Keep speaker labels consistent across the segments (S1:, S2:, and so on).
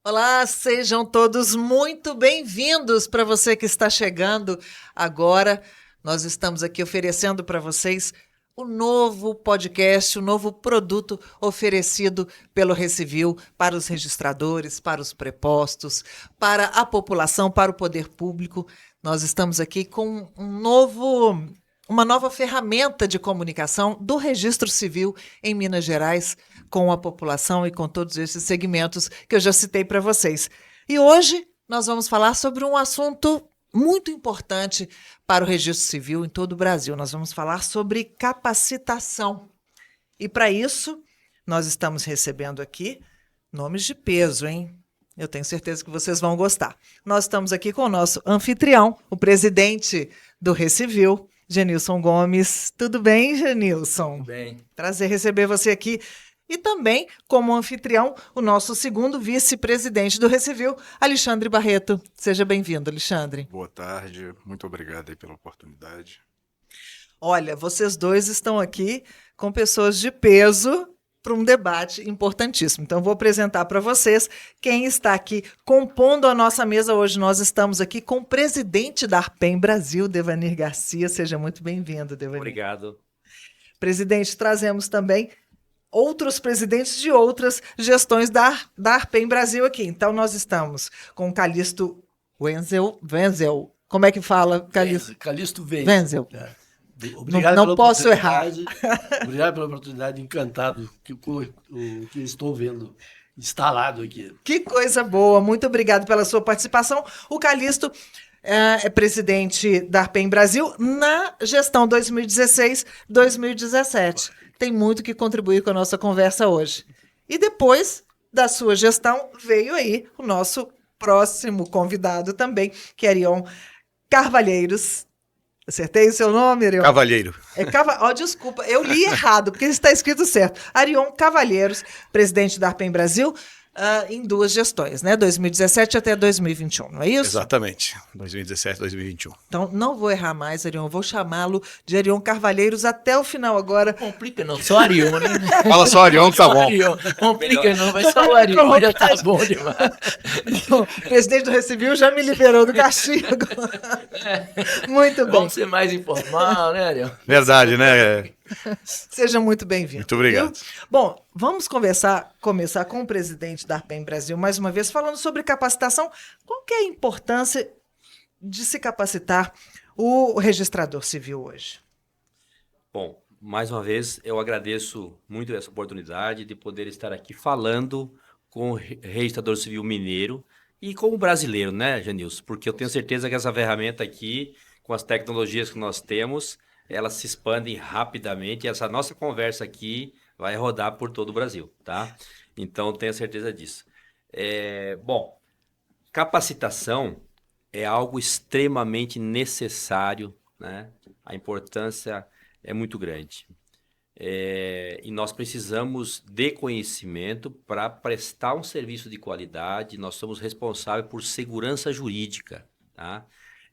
S1: Olá, sejam todos muito bem-vindos. Para você que está chegando agora, nós estamos aqui oferecendo para vocês o novo podcast, o novo produto oferecido pelo Recivil para os registradores, para os prepostos, para a população, para o poder público. Nós estamos aqui com uma nova ferramenta de comunicação do Registro Civil em Minas Gerais, com a população e com todos esses segmentos que eu já citei para vocês. E hoje nós vamos falar sobre um assunto muito importante para o Registro Civil em todo o Brasil. Nós vamos falar sobre capacitação. E para isso, nós estamos recebendo aqui nomes de peso, hein? Eu tenho certeza que vocês vão gostar. Nós estamos aqui com o nosso anfitrião, o presidente do Recivil, Genilson Gomes. Tudo bem, Genilson?
S2: Tudo bem.
S1: Prazer receber você aqui. E também, como anfitrião, o nosso segundo vice-presidente do Recivil, Alexandre Barreto. Seja bem-vindo, Alexandre.
S3: Boa tarde, muito obrigado aí pela oportunidade.
S1: Olha, vocês dois estão aqui com pessoas de peso para um debate importantíssimo. Então, vou apresentar para vocês quem está aqui compondo a nossa mesa hoje. Nós estamos aqui com o presidente da Arpem Brasil, Devanir Garcia. Seja muito bem-vindo, Devanir.
S2: Obrigado.
S1: Presidente, trazemos também outros presidentes de outras gestões da Arpem Brasil aqui. Então, nós estamos com o Calixto Wenzel. Como é que fala, Calixto?
S4: Calixto
S1: Wenzel.
S4: Obrigado
S1: não posso errar.
S4: Obrigado pela oportunidade, encantado com o que estou vendo instalado aqui.
S1: Que coisa boa, muito obrigado pela sua participação. O Calixto é presidente da Arpem Brasil na gestão 2016-2017. Tem muito que contribuir com a nossa conversa hoje. E depois da sua gestão veio aí o nosso próximo convidado também, que é Arion Carvalheiros. Acertei o seu nome, Arion?
S3: Cavalheiro.
S1: Desculpa, eu li errado, porque está escrito certo. Arion Cavalheiros, presidente da Arpem Brasil, em duas gestões, né? 2017 até 2021, não é isso?
S3: Exatamente, 2017, 2021.
S1: Então, não vou errar mais, Arion. Vou chamá-lo de Arion Carvalheiros até o final agora.
S4: Complica não, só Arion, né?
S3: Fala só Arion que tá bom.
S4: Arion. Complica não, mas só o Arion já tá bom demais.
S1: O presidente do Recivil já me liberou do castigo. Muito bem.
S4: Vamos ser mais informal, né, Arion?
S3: Verdade, né?
S1: Seja muito bem-vindo.
S3: Muito obrigado.
S1: Viu? Bom, vamos começar com o presidente da Arpem Brasil, mais uma vez, falando sobre capacitação. Qual que é a importância de se capacitar o registrador civil hoje?
S2: Bom, mais uma vez, eu agradeço muito essa oportunidade de poder estar aqui falando com o registrador civil mineiro e com o brasileiro, né, Genilson? Porque eu tenho certeza que essa ferramenta aqui, com as tecnologias que nós temos, elas se expandem rapidamente e essa nossa conversa aqui vai rodar por todo o Brasil, tá? Então, tenho certeza disso. Bom, capacitação é algo extremamente necessário, né? A importância é muito grande. E nós precisamos de conhecimento para prestar um serviço de qualidade. Nós somos responsáveis por segurança jurídica, tá?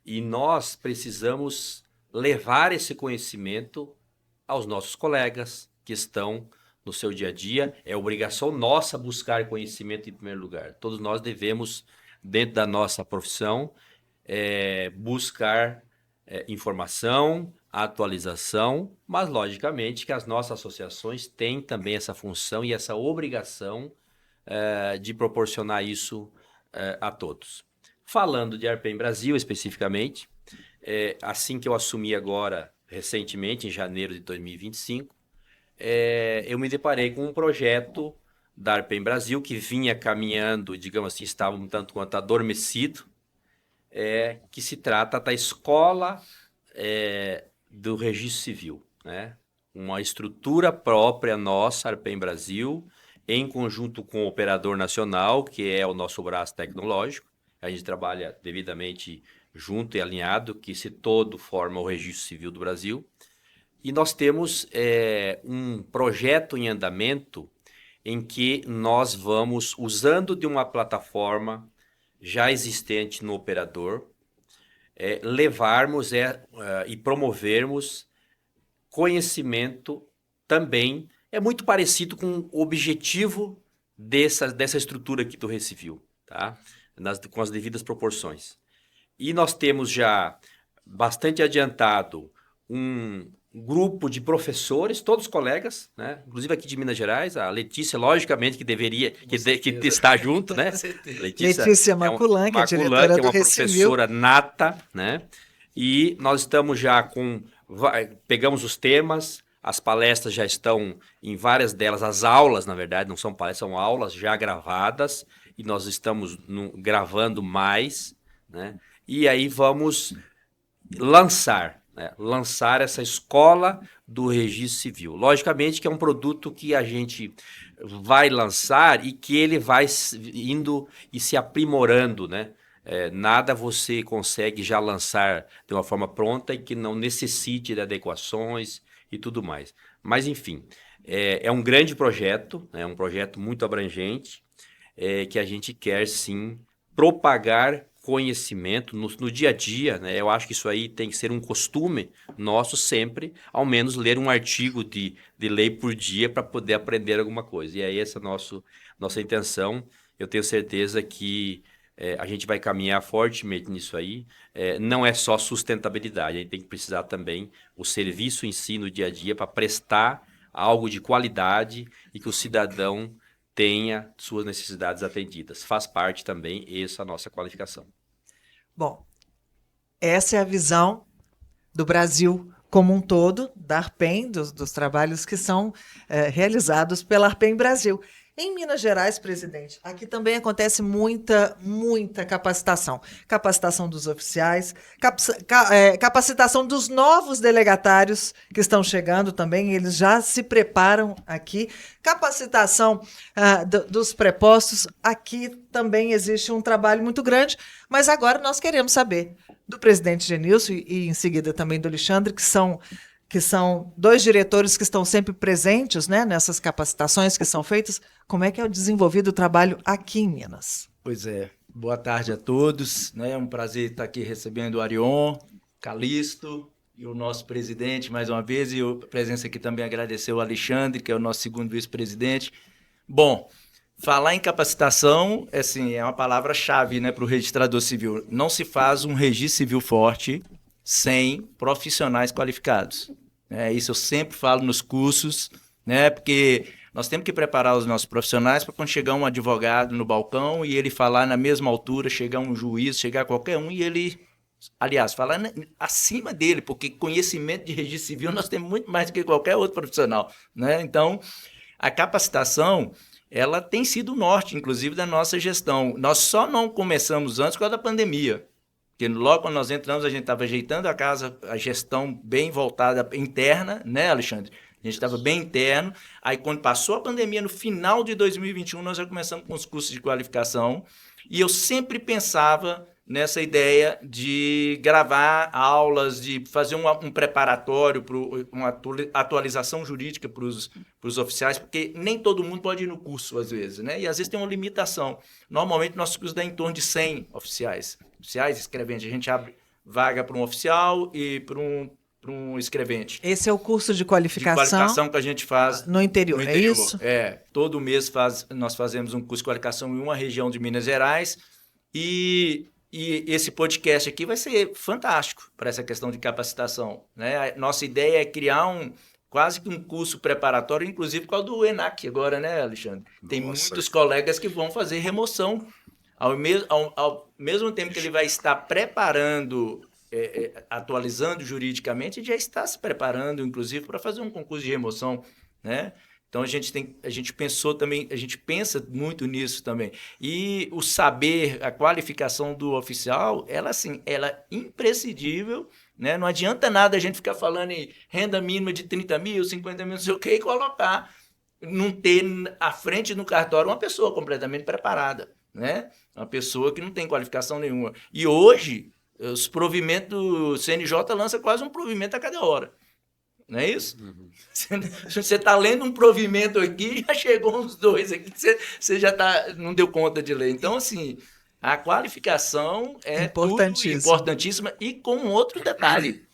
S2: E nós precisamos levar esse conhecimento aos nossos colegas que estão no seu dia a dia. É obrigação nossa buscar conhecimento em primeiro lugar. Todos nós devemos, dentro da nossa profissão, buscar informação, atualização, mas logicamente que as nossas associações têm também essa função e essa obrigação de proporcionar isso a todos. Falando de Arpem Brasil especificamente, assim que eu assumi agora, recentemente, em janeiro de 2025, eu me deparei com um projeto da Arpem Brasil que vinha caminhando, digamos assim, estava um tanto quanto adormecido, que se trata da escola do Registro Civil, né? Uma estrutura própria nossa, Arpem Brasil, em conjunto com o Operador Nacional, que é o nosso braço tecnológico. A gente trabalha devidamente junto e alinhado, que esse todo forma o Registro Civil do Brasil. E nós temos um projeto em andamento em que nós vamos, usando de uma plataforma já existente no operador, levarmos e promovermos conhecimento também. É muito parecido com o objetivo dessa estrutura aqui do Recivil. tá? Com as devidas proporções. E nós temos já bastante adiantado um grupo de professores, todos colegas, né? Inclusive aqui de Minas Gerais, a Letícia, logicamente, que deveria, que está junto, né?
S1: Letícia Maculan, que é diretora
S2: que é
S1: do
S2: uma
S1: Recimil.
S2: professora nata, né? E nós estamos já pegamos os temas, as palestras já estão em várias delas, as aulas, na verdade, não são palestras, são aulas já gravadas, e nós estamos gravando mais, né? E aí vamos lançar essa escola do registro civil. Logicamente que é um produto que a gente vai lançar e que ele vai indo e se aprimorando, né? Nada você consegue já lançar de uma forma pronta e que não necessite de adequações e tudo mais. Mas, enfim, é um grande projeto, é um projeto muito abrangente, que a gente quer, sim, propagar conhecimento no dia a dia, né? Eu acho que isso aí tem que ser um costume nosso sempre, ao menos ler um artigo de lei por dia para poder aprender alguma coisa. E aí essa é a nossa intenção. Eu tenho certeza que a gente vai caminhar fortemente nisso aí. Não é só sustentabilidade, a gente tem que precisar também o serviço em si no dia a dia para prestar algo de qualidade e que o cidadão tenha suas necessidades atendidas. Faz parte também essa nossa qualificação.
S1: Bom, essa é a visão do Brasil como um todo, da Arpem, dos trabalhos que são realizados pela Arpem Brasil. Em Minas Gerais, presidente, aqui também acontece muita capacitação. Capacitação dos oficiais, capacitação dos novos delegatários que estão chegando também, eles já se preparam aqui. Capacitação dos prepostos, aqui também existe um trabalho muito grande, mas agora nós queremos saber do presidente Genilson e em seguida também do Alexandre, que são dois diretores que estão sempre presentes, né, nessas capacitações que são feitas. Como é que é desenvolvido o trabalho aqui em Minas?
S5: Pois é. Boa tarde a todos. É um prazer estar aqui recebendo o Arion, Calixto e o nosso presidente mais uma vez. E a presença aqui também agradecer o Alexandre, que é o nosso segundo vice-presidente. Bom, falar em capacitação é uma palavra-chave, né, para o registrador civil. Não se faz um registro civil forte sem profissionais qualificados. Isso eu sempre falo nos cursos, né? Porque nós temos que preparar os nossos profissionais para quando chegar um advogado no balcão e ele falar na mesma altura, chegar um juiz, chegar qualquer um e ele, aliás, falar acima dele, porque conhecimento de registro civil nós temos muito mais do que qualquer outro profissional, né? Então, a capacitação, ela tem sido o norte, inclusive, da nossa gestão. Nós só não começamos antes por causa da pandemia. Porque logo quando nós entramos, a gente estava ajeitando a casa, a gestão bem voltada interna, né, Alexandre? A gente estava bem interno. Aí, quando passou a pandemia, no final de 2021, nós já começamos com os cursos de qualificação. E eu sempre pensava nessa ideia de gravar aulas, de fazer um preparatório, uma atualização jurídica para os oficiais, porque nem todo mundo pode ir no curso, às vezes, né? E às vezes tem uma limitação. Normalmente, nossos cursos dão em torno de 100 oficiais. Oficiais, escreventes. A gente abre vaga para um oficial e para um escrevente.
S1: Esse é o curso de qualificação?
S5: De qualificação que a gente faz
S1: no interior, é isso?
S5: Todo mês nós fazemos um curso de qualificação em uma região de Minas Gerais e esse podcast aqui vai ser fantástico para essa questão de capacitação, né? A nossa ideia é criar quase que um curso preparatório, inclusive com o do ENAC agora, né, Alexandre? Tem muitos colegas que vão fazer remoção. Ao mesmo tempo que ele vai estar preparando, atualizando juridicamente, ele já está se preparando, inclusive, para fazer um concurso de remoção, né? Então, a gente pensou também, a gente pensa muito nisso também. E o saber, a qualificação do oficial, ela é imprescindível, né? Não adianta nada a gente ficar falando em renda mínima de 30 mil, 50 mil, não sei o quê, e colocar, não ter à frente no cartório uma pessoa completamente preparada, né? Uma pessoa que não tem qualificação nenhuma. E hoje, os provimentos do CNJ lança quase um provimento a cada hora. Não é isso? Uhum. Você está lendo um provimento aqui, já chegou uns 2 aqui, você já não deu conta de ler. Então, assim, a qualificação é importantíssima e com um outro detalhe.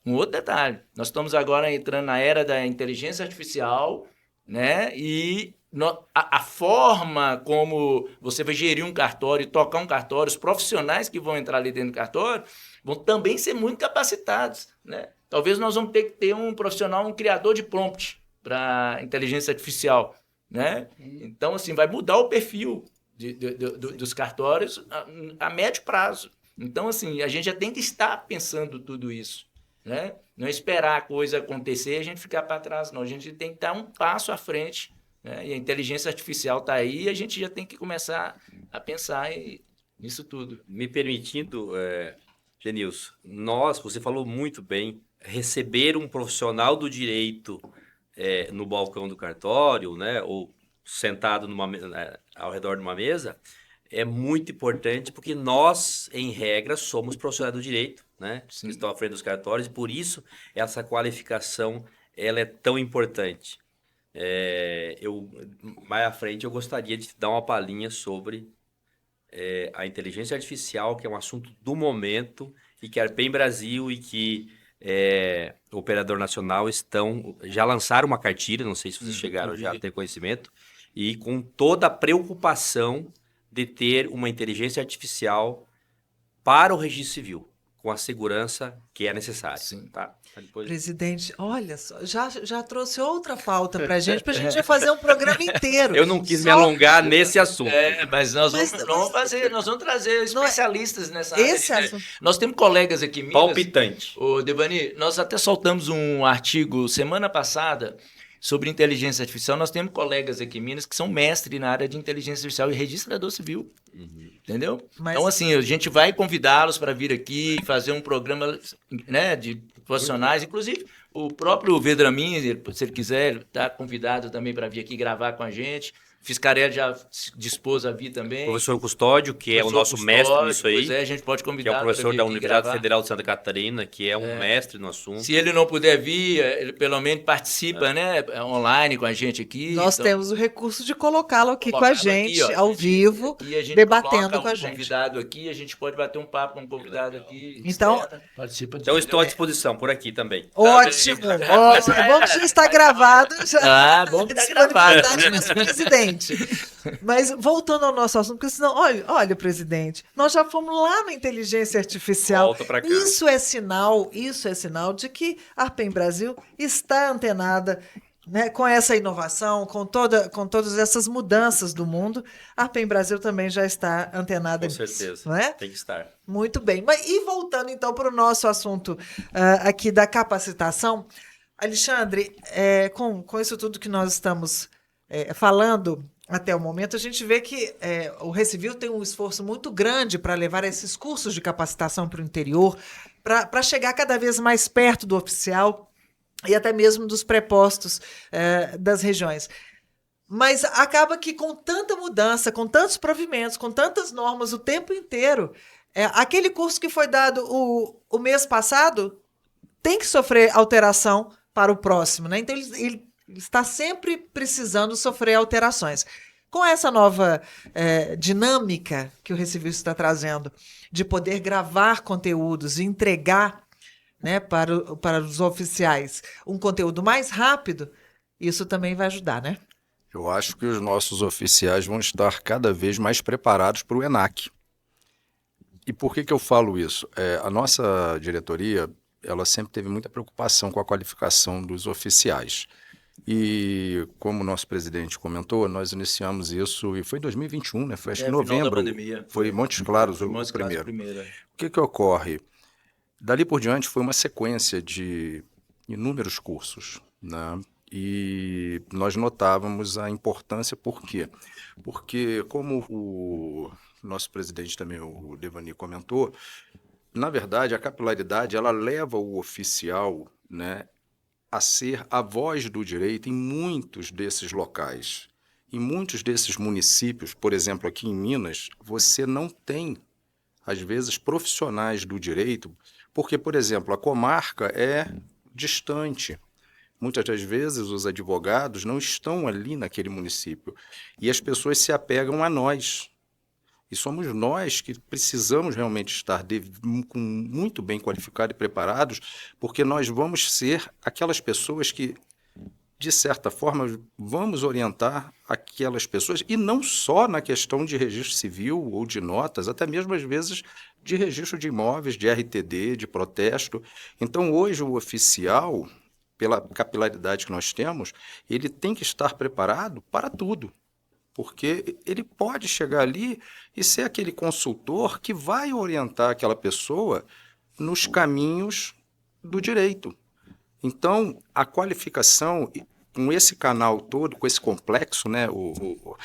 S5: Nós estamos agora entrando na era da inteligência artificial, né? E a forma como você vai gerir um cartório, tocar um cartório, os profissionais que vão entrar ali dentro do cartório vão também ser muito capacitados, né? Talvez nós vamos ter que ter um profissional, um criador de prompt para inteligência artificial, né? Então, assim, vai mudar o perfil dos cartórios a médio prazo. Então, assim, a gente já tem que estar pensando tudo isso, né? Não esperar a coisa acontecer e a gente ficar para trás, não. A gente tem que dar um passo à frente, né? E a inteligência artificial está aí e a gente já tem que começar a pensar nisso tudo.
S2: Me permitindo, Genilson, você falou muito bem, receber um profissional do direito no balcão do cartório, né, ou sentado ao redor de uma mesa, é muito importante porque nós, em regra, somos profissionais do direito, né, que estão à frente dos cartórios, e por isso essa qualificação ela é tão importante. Mais à frente eu gostaria de dar uma palhinha sobre a inteligência artificial, que é um assunto do momento e que a Arpem Brasil e que o Operador Nacional já lançaram uma cartilha, não sei se vocês chegaram já a ter conhecimento, e com toda a preocupação de ter uma inteligência artificial para o registro civil, com a segurança que é necessária.
S5: Sim.
S2: Tá? Depois...
S1: Presidente, olha só, já trouxe outra pauta para a gente vai fazer um programa inteiro.
S2: Eu não quis me alongar nesse assunto.
S5: Mas nós vamos trazer especialistas nessa área.
S1: Esse assunto.
S5: Nós temos colegas aqui em Minas.
S2: Palpitante.
S5: Ô, Devani, nós até soltamos um artigo semana passada sobre inteligência artificial. Nós temos colegas aqui em Minas que são mestres na área de inteligência artificial e registrador civil. Entendeu? Então, assim, a gente vai convidá-los para vir aqui fazer um programa, né, de profissionais. Inclusive, o próprio Vedramin, se ele quiser, está convidado também para vir aqui gravar com a gente. Fiscarelli já se dispôs a vir também.
S2: Professor Custódio, que é o nosso mestre nisso aí.
S5: Pois a gente pode convidar.
S2: Que é o professor da Universidade
S5: gravar.
S2: Federal de Santa Catarina, que é um mestre no assunto.
S5: Se ele não puder vir, ele pelo menos participa, né, online com a gente aqui.
S1: Nós temos o recurso de colocá-lo aqui com a gente,
S5: aqui, ó,
S1: ao vivo,
S5: e a gente
S1: debatendo com a
S5: um
S1: gente.
S5: Convidado aqui, a gente pode bater um papo com um convidado aqui.
S1: Então,
S4: Participa de
S2: Então, estou à disposição por aqui também.
S1: ótimo, ótimo. Bom que já está gravado.
S5: Bom que está gravado.
S1: Nosso presidente. Mas voltando ao nosso assunto, porque senão, olha, presidente, nós já fomos lá na inteligência artificial.
S2: Volta pra cá.
S1: Isso é sinal de que a Arpem Brasil está antenada, né, com essa inovação, com todas essas mudanças do mundo. A Arpem Brasil também já está antenada
S2: Com
S1: nisso,
S2: certeza.
S1: não é?
S2: Tem que estar.
S1: Muito bem. E voltando então para o nosso assunto aqui da capacitação, Alexandre, com isso tudo que nós estamos falando até o momento, a gente vê que o Recivil tem um esforço muito grande para levar esses cursos de capacitação para o interior, para chegar cada vez mais perto do oficial e até mesmo dos prepostos das regiões. Mas acaba que com tanta mudança, com tantos provimentos, com tantas normas o tempo inteiro, aquele curso que foi dado o mês passado tem que sofrer alteração para o próximo, né? Então ele está sempre precisando sofrer alterações. Com essa nova dinâmica que o Recivil está trazendo, de poder gravar conteúdos e entregar, né, para os oficiais um conteúdo mais rápido, isso também vai ajudar, né?
S3: Eu acho que os nossos oficiais vão estar cada vez mais preparados para o ENAC. E por que eu falo isso? A nossa diretoria, ela sempre teve muita preocupação com a qualificação dos oficiais. E como o nosso presidente comentou, nós iniciamos isso, e foi em 2021, né? Foi acho que em novembro, foi em Montes Claros o primeiro. O que ocorre? Dali por diante foi uma sequência de inúmeros cursos, né? E nós notávamos a importância, por quê? Porque, como o nosso presidente também, o Devani, comentou, na verdade, a capilaridade, ela leva o oficial, né, a ser a voz do direito em muitos desses locais. Em muitos desses municípios, por exemplo, aqui em Minas, você não tem, às vezes, profissionais do direito, porque, por exemplo, a comarca é distante. Muitas das vezes os advogados não estão ali naquele município e as pessoas se apegam a nós. E somos nós que precisamos realmente estar muito bem qualificados e preparados, porque nós vamos ser aquelas pessoas que de certa forma, vamos orientar aquelas pessoas, e não só na questão de registro civil ou de notas, até mesmo às vezes de registro de imóveis, de RTD, de protesto. Então, hoje, o oficial, pela capilaridade que nós temos, ele tem que estar preparado para tudo, porque ele pode chegar ali e ser aquele consultor que vai orientar aquela pessoa nos caminhos do direito. Então, a qualificação, com esse canal todo, com esse complexo, né? Eu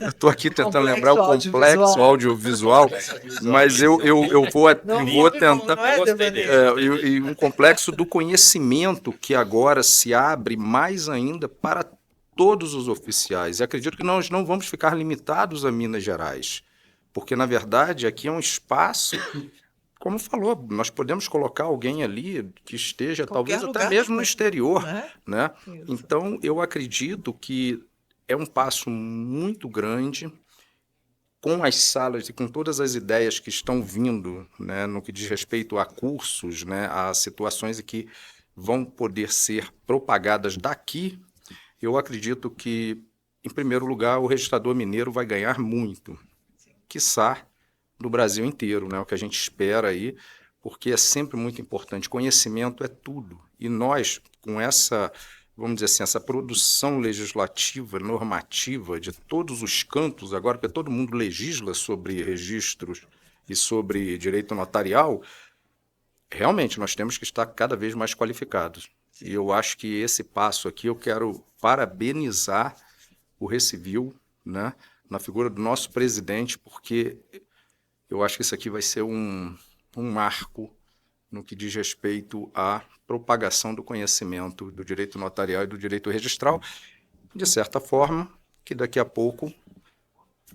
S3: estou aqui tentando lembrar o complexo audiovisual, mas eu vou tentar. E um complexo do conhecimento que agora se abre mais ainda para todos os oficiais. E acredito que nós não vamos ficar limitados a Minas Gerais, porque, na verdade, aqui é um espaço. Como falou, nós podemos colocar alguém ali que esteja, talvez até mesmo no exterior, né? Então, eu acredito que é um passo muito grande, com as salas e com todas as ideias que estão vindo, né, no que diz respeito a cursos, né, a situações que vão poder ser propagadas daqui. Eu acredito que, em primeiro lugar, o registrador mineiro vai ganhar muito, quiçá do Brasil inteiro, né? O que a gente espera aí, porque é sempre muito importante. Conhecimento é tudo. E nós, com essa, vamos dizer assim, essa produção legislativa, normativa, de todos os cantos, agora que todo mundo legisla sobre registros e sobre direito notarial, realmente nós temos que estar cada vez mais qualificados. E eu acho que esse passo aqui, eu quero parabenizar o Recivil, né, na figura do nosso presidente, porque eu acho que isso aqui vai ser um marco no que diz respeito à propagação do conhecimento do direito notarial e do direito registral, de certa forma, que daqui a pouco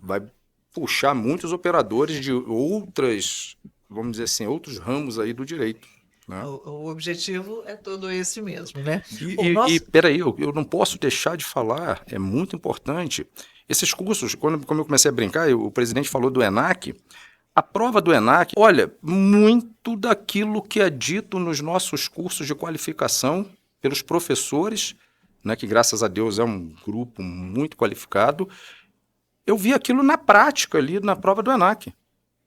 S3: vai puxar muitos operadores de outras, vamos dizer assim, outros ramos aí do direito. Né?
S1: O objetivo é todo esse mesmo, né?
S3: E peraí, eu não posso deixar de falar, é muito importante, esses cursos, como eu comecei a brincar, o presidente falou do ENAC. A prova do ENAC, olha, muito daquilo que é dito nos nossos cursos de qualificação pelos professores, né, que graças a Deus é um grupo muito qualificado, eu vi aquilo na prática ali na prova do ENAC.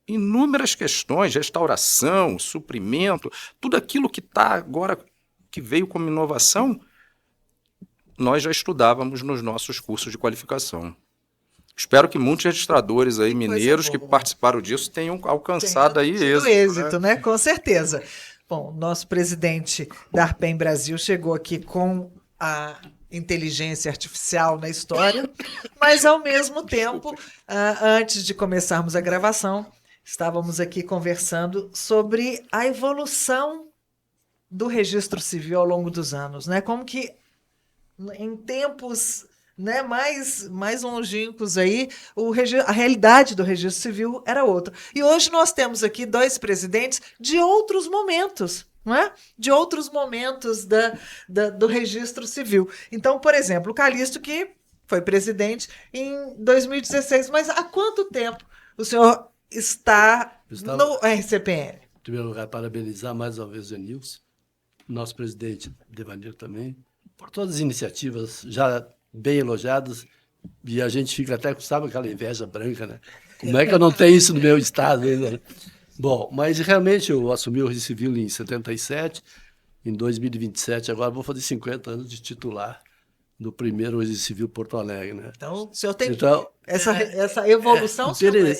S3: Inúmeras questões, restauração, suprimento, tudo aquilo que está agora, que veio como inovação, nós já estudávamos nos nossos cursos de qualificação. Espero que muitos registradores aí mineiros que participaram disso tenham alcançado aí
S1: êxito, né? Com certeza. Bom, nosso presidente da Arpem Brasil chegou aqui com a inteligência artificial na história, mas ao mesmo tempo, antes de começarmos a gravação, estávamos aqui conversando sobre a evolução do registro civil ao longo dos anos, né? Como que em tempos, né, mais longínquos aí, a realidade do registro civil era outra. E hoje nós temos aqui dois presidentes de outros momentos, não é? De outros momentos do registro civil. Então, por exemplo, o Calixto, que foi presidente em 2016, mas há quanto tempo o senhor está no RCPN?
S4: Em primeiro lugar, parabenizar mais uma vez o Nilson, nosso presidente Devanir também, por todas as iniciativas já bem elogiadas, e a gente fica até, sabe, aquela inveja branca, né? Como é que eu não tenho isso no meu estado ainda, né? Bom, mas realmente eu assumi o registro civil em 77, em 2027, agora vou fazer 50 anos de titular do primeiro registro civil Porto Alegre, né?
S1: Então, o senhor tem essa evolução...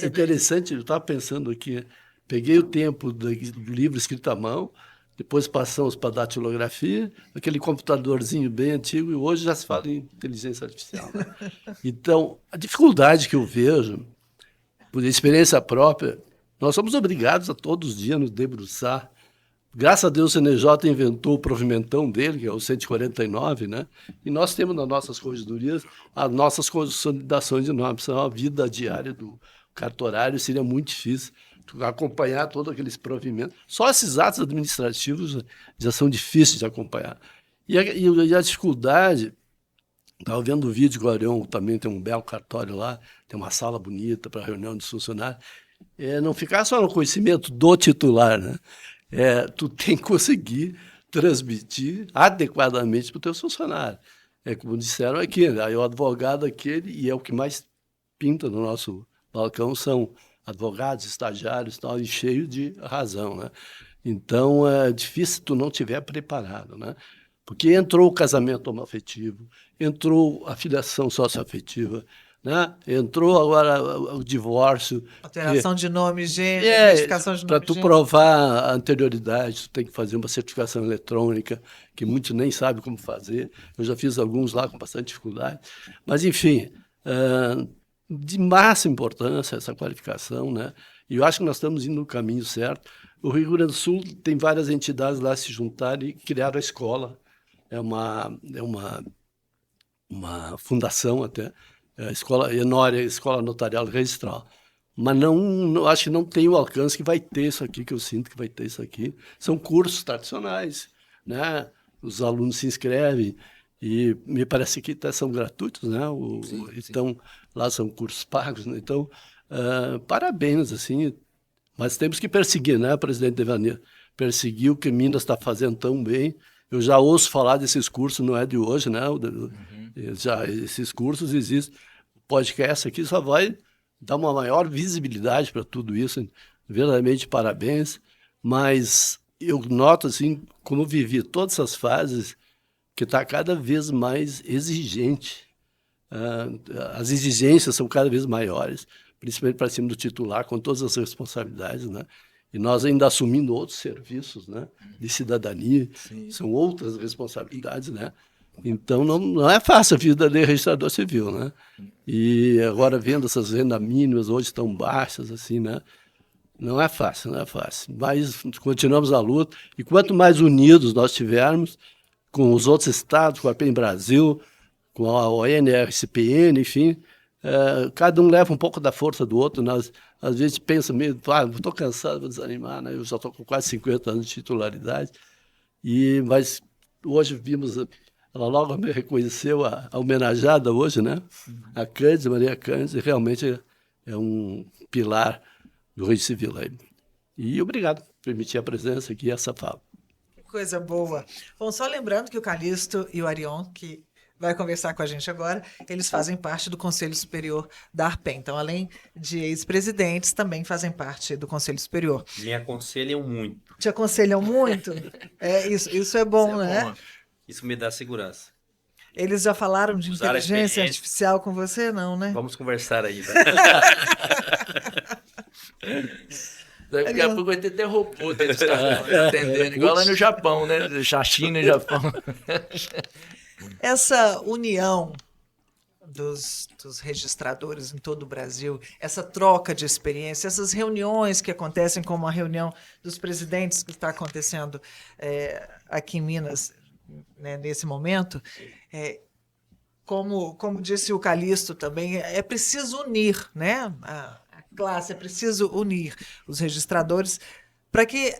S4: Interessante, eu estava pensando aqui, peguei o tempo do livro escrito à mão, depois passamos para a datilografia, aquele computadorzinho bem antigo, e hoje já se fala em inteligência artificial. Então, a dificuldade que eu vejo, por experiência própria, nós somos obrigados a todos os dias nos debruçar. Graças a Deus o CNJ inventou o provimentão dele, que é o 149, né? E nós temos nas nossas corregedorias as nossas consolidações de nomes. Então, a vida diária do cartorário seria muito difícil acompanhar todos aqueles provimentos. Só esses atos administrativos já são difíceis de acompanhar. E a dificuldade, estava vendo o vídeo que o Arion também tem um belo cartório lá, tem uma sala bonita para reunião de funcionários, não ficar só no conhecimento do titular, né? Tu tem que conseguir transmitir adequadamente para o teu funcionário. como disseram aqui, aí o advogado aquele, e é o que mais pinta no nosso balcão, são advogados, estagiários, tal, e cheio de razão, né? Então, é difícil tu não tiver preparado, né? Porque entrou o casamento homoafetivo, entrou a filiação socioafetiva, né? Entrou agora o divórcio.
S1: Alteração de nome, gênero, identificação de nome,
S4: para tu provar a anterioridade, tu tem que fazer uma certificação eletrônica, que muitos nem sabem como fazer. Eu já fiz alguns lá com bastante dificuldade. Mas, enfim, de máxima importância essa qualificação, né? E eu acho que nós estamos indo no caminho certo. O Rio Grande do Sul tem várias entidades lá se juntaram e criaram a escola. É uma fundação até, a Escola Enória, Escola Notarial Registral. Mas acho que não tem o alcance que vai ter isso aqui, que eu sinto que vai ter isso aqui. São cursos tradicionais, né? Os alunos se inscrevem e me parece que até são gratuitos, né? Então, lá são cursos pagos, né? Então, parabéns, assim. Mas temos que perseguir, né, presidente Devanir? Perseguir o que Minas está fazendo tão bem. Eu já ouço falar desses cursos, não é de hoje, né? Já esses cursos existem. O podcast aqui só vai dar uma maior visibilidade para tudo isso. Verdadeiramente, parabéns. Mas eu noto, assim, como vivi todas essas fases, que está cada vez mais exigente. As exigências são cada vez maiores, principalmente para cima do titular, com todas as responsabilidades, né? E nós ainda assumindo outros serviços, né, de cidadania, são outras responsabilidades, né? Então não é fácil a vida de registrador civil, né? E agora vendo essas rendas mínimas hoje tão baixas, assim, né? Não é fácil, não é fácil. Mas continuamos a luta, e quanto mais unidos nós tivermos com os outros estados, com a PEN Brasil, com a ONRCPN, enfim, cada um leva um pouco da força do outro. Nós, às vezes, pensa meio, estou cansado, vou desanimar, né? Eu já estou com quase 50 anos de titularidade, mas hoje vimos, ela logo me reconheceu, a homenageada hoje, né? A Cândice, Maria Cândice, realmente é um pilar do registro civil aí. E obrigado por permitir a presença aqui e essa fala.
S1: Coisa boa. Bom, só lembrando que o Calixto e o Arion, que vai conversar com a gente agora, eles fazem parte do Conselho Superior da ARPEN. Então, além de ex-presidentes, também fazem parte do Conselho Superior.
S2: Me aconselham muito.
S1: Te aconselham muito? Isso é bom,
S2: Isso é
S1: né?
S2: bom. Isso me dá segurança.
S1: Eles já falaram de
S2: Usaram a
S1: inteligência
S2: experiência.
S1: artificial com você? Não, né?
S2: Vamos conversar aí.
S5: Daqui a pouco vai ter robô atendendo, igual lá no Japão, né? China e Japão.
S1: Essa união dos registradores em todo o Brasil, essa troca de experiência, essas reuniões que acontecem, como a reunião dos presidentes que está acontecendo aqui em Minas, né, nesse momento, como disse o Calixto também, é preciso unir, né, a classe, é preciso unir os registradores para que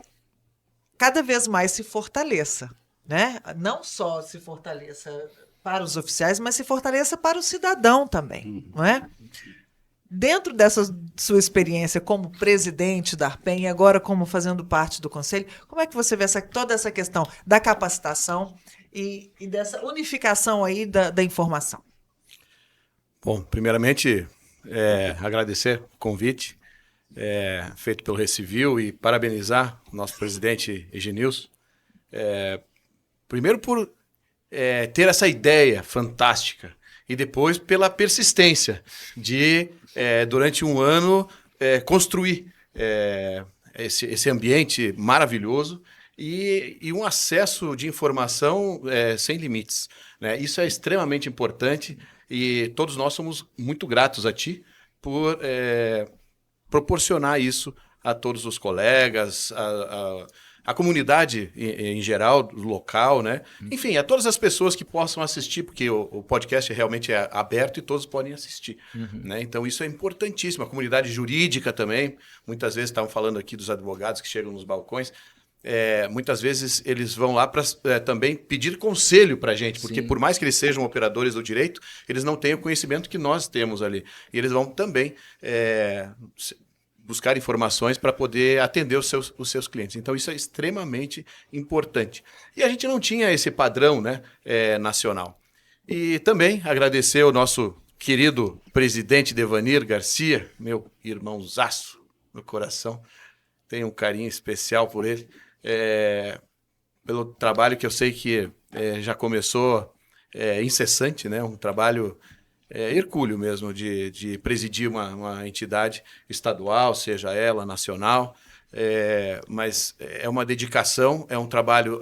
S1: cada vez mais se fortaleça, né? Não só se fortaleça para os oficiais, mas se fortaleça para o cidadão também, não é? Dentro dessa sua experiência como presidente da ARPEN e agora como fazendo parte do conselho, como é que você vê toda essa questão da capacitação e dessa unificação aí da informação?
S6: Bom, primeiramente, agradecer o convite feito pelo Recivil e parabenizar o nosso presidente Egenilson. Primeiro por ter essa ideia fantástica e depois pela persistência de, durante um ano, construir esse ambiente maravilhoso e um acesso de informação sem limites, né? Isso é extremamente importante e todos nós somos muito gratos a ti por proporcionar isso a todos os colegas, a comunidade em geral, local, né? Enfim, a todas as pessoas que possam assistir, porque o podcast realmente é aberto e todos podem assistir, né? Então isso é importantíssimo. A comunidade jurídica também, muitas vezes estavam falando aqui dos advogados que chegam nos balcões, muitas vezes eles vão lá para também pedir conselho para a gente, porque por mais que eles sejam operadores do direito, eles não têm o conhecimento que nós temos ali. E eles vão também buscar informações para poder atender os seus clientes. Então, isso é extremamente importante. E a gente não tinha esse padrão, né, nacional. E também agradecer ao nosso querido presidente Devanir Garcia, meu irmãozaço no coração. Tenho um carinho especial por ele, pelo trabalho que eu sei que já começou incessante, né? Um trabalho hercúleo mesmo de presidir uma entidade estadual, seja ela nacional. Mas é uma dedicação, é um trabalho,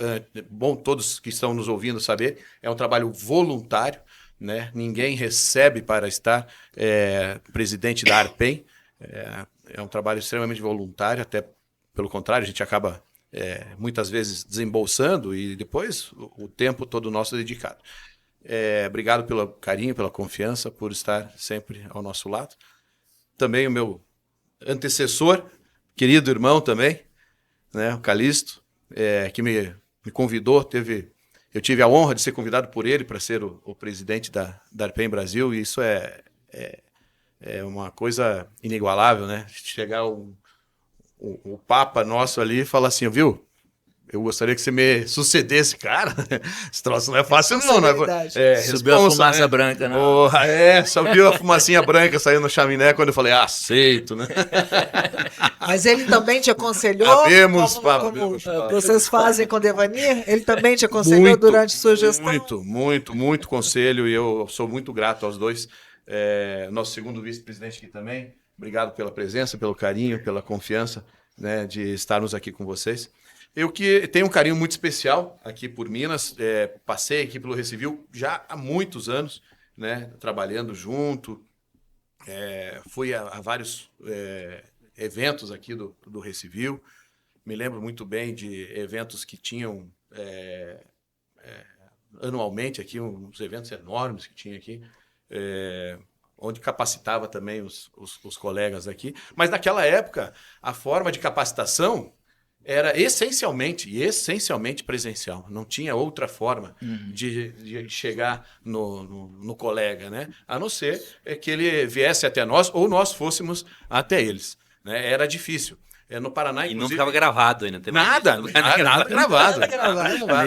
S6: bom todos que estão nos ouvindo saber, é um trabalho voluntário, né? Ninguém recebe para estar presidente da ARPEM, é um trabalho extremamente voluntário, até pelo contrário, a gente acaba muitas vezes desembolsando e depois o tempo todo nosso é dedicado. Obrigado pelo carinho, pela confiança, por estar sempre ao nosso lado. Também o meu antecessor, querido irmão também, né, o Calixto, que me convidou, eu tive a honra de ser convidado por ele para ser o presidente da ARPEM Brasil, e isso é uma coisa inigualável, né? Chegar o Papa nosso ali e falar assim, viu? Eu gostaria que você me sucedesse, cara. Esse troço não é fácil, não.
S5: Subiu a fumaça branca, né?
S6: Porra, subiu a fumacinha branca saindo no chaminé quando eu falei, aceito, né?
S1: Mas ele também te aconselhou? Como vocês fazem com o Devanir? Ele também te aconselhou durante sua gestão?
S6: Muito conselho, e eu sou muito grato aos dois. Nosso segundo vice-presidente aqui também. Obrigado pela presença, pelo carinho, pela confiança, né, de estarmos aqui com vocês. Eu que tenho um carinho muito especial aqui por Minas, passei aqui pelo Recivil já há muitos anos, né, trabalhando junto, fui a vários eventos aqui do Recivil, me lembro muito bem de eventos que tinham anualmente aqui, uns eventos enormes que tinha aqui, onde capacitava também os colegas aqui, mas naquela época a forma de capacitação era essencialmente presencial. Não tinha outra forma de chegar no colega, né? A não ser que ele viesse até nós ou nós fôssemos até eles, né? Era difícil. No Paraná,
S2: inclusive... E não ficava gravado ainda.
S6: Nada gravado.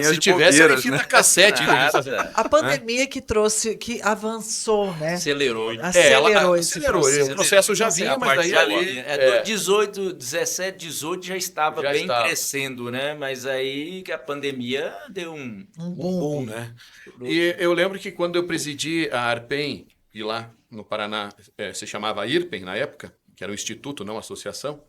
S6: Se tivesse, era em fita cassete.
S1: A pandemia que trouxe, que avançou, né?
S2: Acelerou.
S1: Acelerou esse processo.
S6: O processo já vinha, mas daí...
S5: 17, 18 já estava bem crescendo, né? Mas aí que a pandemia deu um
S6: boom, né? E eu lembro que quando eu presidi a ARPEM, e lá no Paraná se chamava IRPEM na época, que era um instituto, não associação,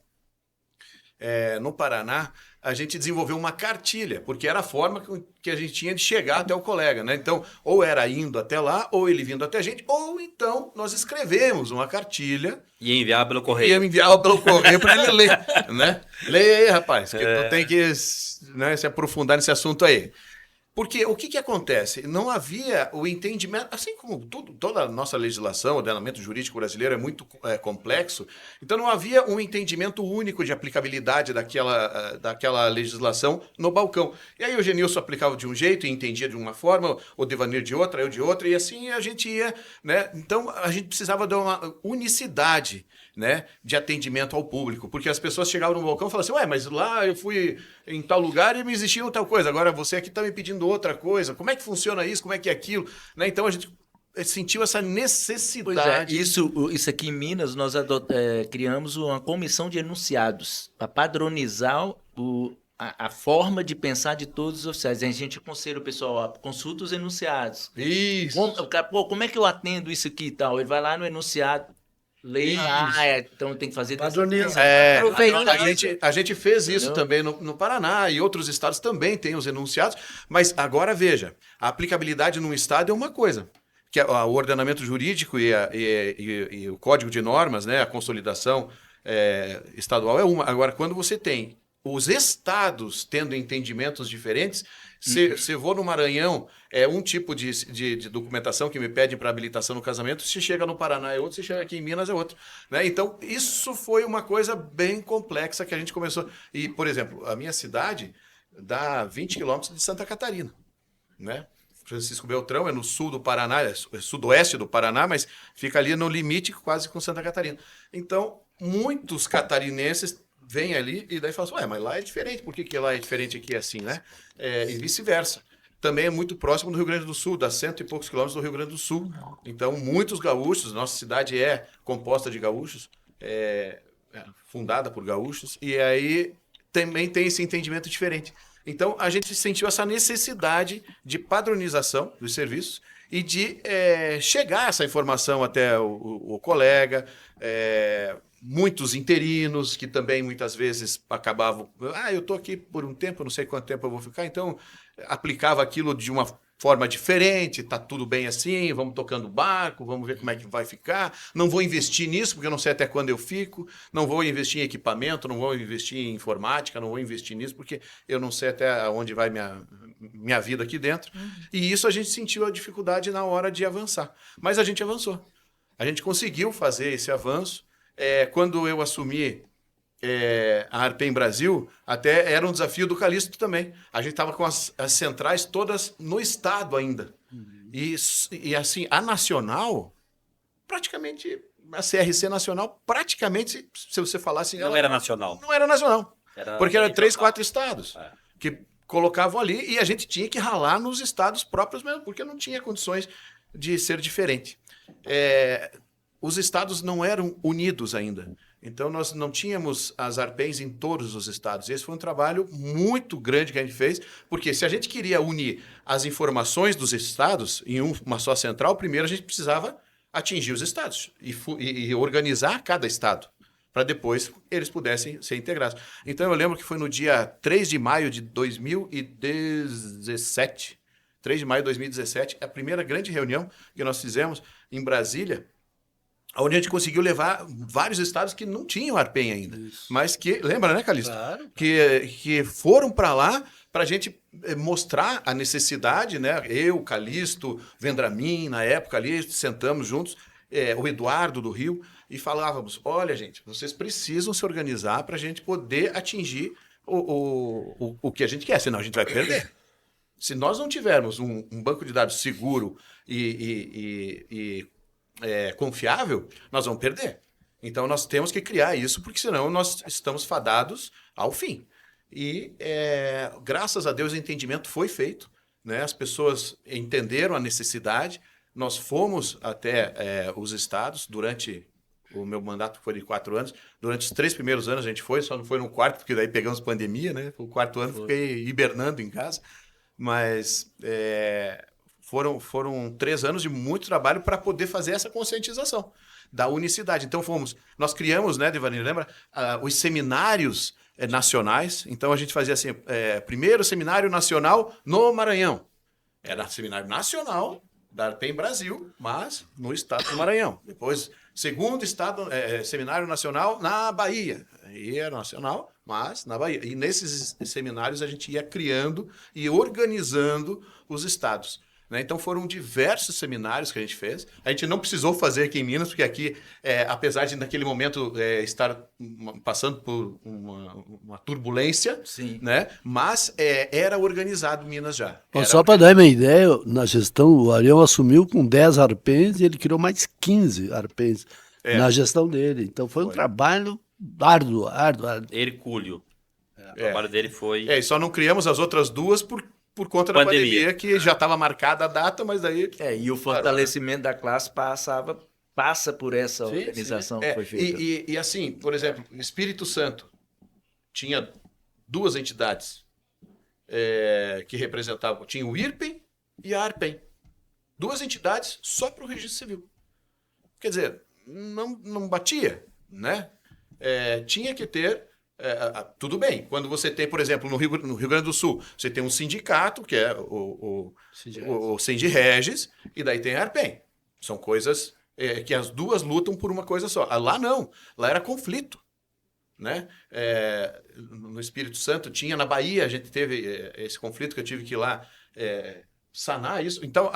S6: no Paraná, a gente desenvolveu uma cartilha, porque era a forma que a gente tinha de chegar até o colega, né? Então, ou era indo até lá, ou ele vindo até a gente, ou então nós escrevemos uma cartilha.
S2: E enviava pelo correio.
S6: E enviava pelo correio para ele ler, né? Leia aí, rapaz, que tu tem que se aprofundar nesse assunto aí. Porque o que acontece? Não havia o entendimento, assim como toda a nossa legislação, o ordenamento jurídico brasileiro é muito complexo, então não havia um entendimento único de aplicabilidade daquela legislação no balcão. E aí o Genilson aplicava de um jeito e entendia de uma forma, o Devanir de outra, eu de outra, e assim a gente ia, né? Então a gente precisava de uma unicidade, né, de atendimento ao público, porque as pessoas chegavam no balcão e falavam assim, mas lá eu fui em tal lugar e me exigiram tal coisa, agora você aqui está me pedindo outra coisa, como é que funciona isso, como é que é aquilo, né? Então a gente sentiu essa necessidade.
S5: Isso aqui em Minas, nós criamos uma comissão de enunciados para padronizar a forma de pensar de todos os oficiais. A gente aconselha o pessoal, consulta os enunciados.
S6: Isso.
S5: Como é que eu atendo isso aqui e tal? Ele vai lá no enunciado, lei, então tem que fazer...
S4: Padroniza.
S6: A gente fez isso também no Paraná, e outros estados também têm os enunciados, mas agora veja, a aplicabilidade num estado é uma coisa, que é o ordenamento jurídico e o código de normas, né, a consolidação estadual é uma. Agora, quando você tem os estados tendo entendimentos diferentes, se vou no Maranhão, é um tipo de documentação que me pedem para habilitação no casamento, se chega no Paraná é outro, se chega aqui em Minas é outro, né? Então, isso foi uma coisa bem complexa que a gente começou. E, por exemplo, a minha cidade dá 20 quilômetros de Santa Catarina, né? Francisco Beltrão é no sul do Paraná, é sudoeste do Paraná, mas fica ali no limite quase com Santa Catarina. Então, muitos catarinenses vêm ali e daí falam assim, mas lá é diferente, por que lá é diferente aqui assim, né? E vice-versa. também é muito próximo do Rio Grande do Sul, dá 100 e poucos quilômetros do Rio Grande do Sul. Então, muitos gaúchos, nossa cidade é composta de gaúchos, fundada por gaúchos, e aí também tem esse entendimento diferente. Então, a gente sentiu essa necessidade de padronização dos serviços e de chegar essa informação até o colega, muitos interinos que também muitas vezes acabavam, eu estou aqui por um tempo, não sei quanto tempo eu vou ficar, então aplicava aquilo de uma forma diferente, tá tudo bem assim, vamos tocando o barco, vamos ver como é que vai ficar, não vou investir nisso porque eu não sei até quando eu fico, não vou investir em equipamento, não vou investir em informática, não vou investir nisso porque eu não sei até onde vai minha vida aqui dentro. E isso a gente sentiu a dificuldade na hora de avançar, mas a gente avançou. A gente conseguiu fazer esse avanço. Quando eu assumi a Arpen Brasil, até era um desafio do Calixto também. A gente estava com as centrais todas no estado ainda. E assim, a nacional, praticamente, a CRC nacional, praticamente, se você falasse...
S2: Não era nacional.
S6: Não era nacional. Porque era 3, 4
S2: regional.
S6: estados que colocavam ali e a gente tinha que ralar nos estados próprios mesmo, porque não tinha condições de ser diferente. Os estados não eram unidos ainda. Então, nós não tínhamos as Arpens em todos os estados. Esse foi um trabalho muito grande que a gente fez, porque se a gente queria unir as informações dos estados em uma só central, primeiro a gente precisava atingir os estados e organizar cada estado, para depois eles pudessem ser integrados. Então, eu lembro que foi no dia 3 de maio de 2017, 3 de maio de 2017, a primeira grande reunião que nós fizemos em Brasília, onde a gente conseguiu levar vários estados que não tinham Arpen ainda. Isso. Mas que, lembra, né, Calixto?
S4: Claro.
S6: Que foram para lá para a gente mostrar a necessidade, né? Eu, Calixto, Vendramin, na época ali, sentamos juntos, o Eduardo do Rio, e falávamos, olha, gente, vocês precisam se organizar para a gente poder atingir o que a gente quer, senão a gente vai perder. Se nós não tivermos um banco de dados seguro e confiável, nós vamos perder. Então, nós temos que criar isso, porque senão nós estamos fadados ao fim. E, graças a Deus, o entendimento foi feito, né? As pessoas entenderam a necessidade. Nós fomos até os estados durante... O meu mandato foi de 4 anos. Durante os 3 primeiros anos a gente foi, só não foi no quarto, porque daí pegamos pandemia, né? O 4º ano fiquei hibernando em casa. Mas... Foram 3 anos de muito trabalho para poder fazer essa conscientização da unicidade. Então nós criamos, né, Devanir, lembra? Os seminários nacionais. Então a gente fazia assim, primeiro seminário nacional no Maranhão. Era seminário nacional da Arpen Brasil, mas no estado do Maranhão. Depois, segundo seminário nacional na Bahia. Aí era nacional, mas na Bahia. E nesses seminários a gente ia criando e organizando os estados. Então, foram diversos seminários que a gente fez. A gente não precisou fazer aqui em Minas, porque aqui, apesar de naquele momento estar passando por uma turbulência,
S5: Sim.
S6: Né? Mas era organizado em Minas já.
S4: Só para dar uma ideia, na gestão, o Arião assumiu com 10 Arpens e ele criou mais 15 Arpens na gestão dele. Então, foi um trabalho árduo.
S2: Hercúleo. O trabalho dele foi...
S6: E só não criamos as outras duas por conta da pandemia, que já estava marcada a data, mas daí...
S5: E o fortalecimento da classe passa por essa organização que foi feita.
S6: E assim, por exemplo, o Espírito Santo tinha 2 entidades que representavam, tinha o IRPEN e a ARPEN. 2 entidades só para o registro civil. Quer dizer, não batia, né? Tinha que ter... tudo bem, quando você tem, por exemplo, no Rio Grande do Sul, você tem um sindicato, que é o Sindiregis, e daí tem a Arpen. São coisas que as duas lutam por uma coisa só. Lá não, lá era conflito. Né? No Espírito Santo tinha, na Bahia a gente teve esse conflito que eu tive que ir lá sanar isso. Então,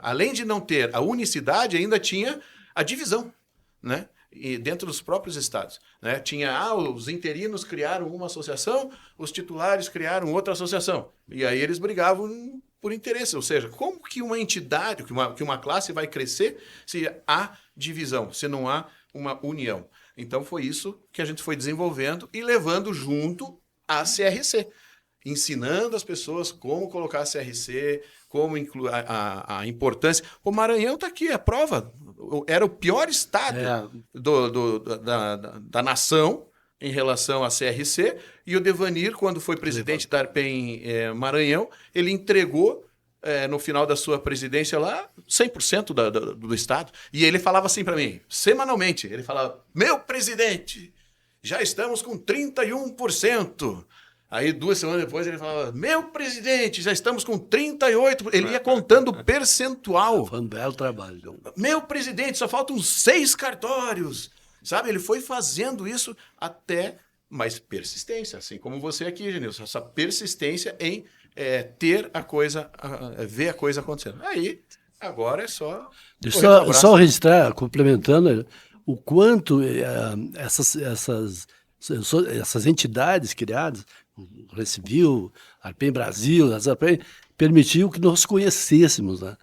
S6: além de não ter a unicidade, ainda tinha a divisão, né? E dentro dos próprios estados, né? Tinha os interinos criaram uma associação, os titulares criaram outra associação, e aí eles brigavam por interesse, ou seja, como que uma entidade, que uma classe vai crescer se há divisão, se não há uma união? Então foi isso que a gente foi desenvolvendo e levando junto a CRC. ensinando as pessoas como colocar CRC, como incluir a importância. O Maranhão está aqui, a prova. Era o pior estado da nação em relação à CRC, e o Devanir, quando foi presidente da Arpem Maranhão, ele entregou, no final da sua presidência lá, 100% do estado. E ele falava assim para mim, semanalmente, ele falava, meu presidente, já estamos com 31%. Aí 2 semanas depois ele falava, meu presidente, já estamos com 38%. Ele ia contando percentual.
S4: Foi um belo trabalho.
S6: Meu presidente, só faltam 6 cartórios. Sabe, ele foi fazendo isso até mais persistência, assim como você aqui, Genilson, essa persistência em ter a coisa, ver a coisa acontecendo. Aí, agora é só...
S4: Só registrar, complementando, o quanto essas entidades criadas, o Recivil, a Arpem Brasil, as Arpem, permitiu que nós conhecêssemos, né?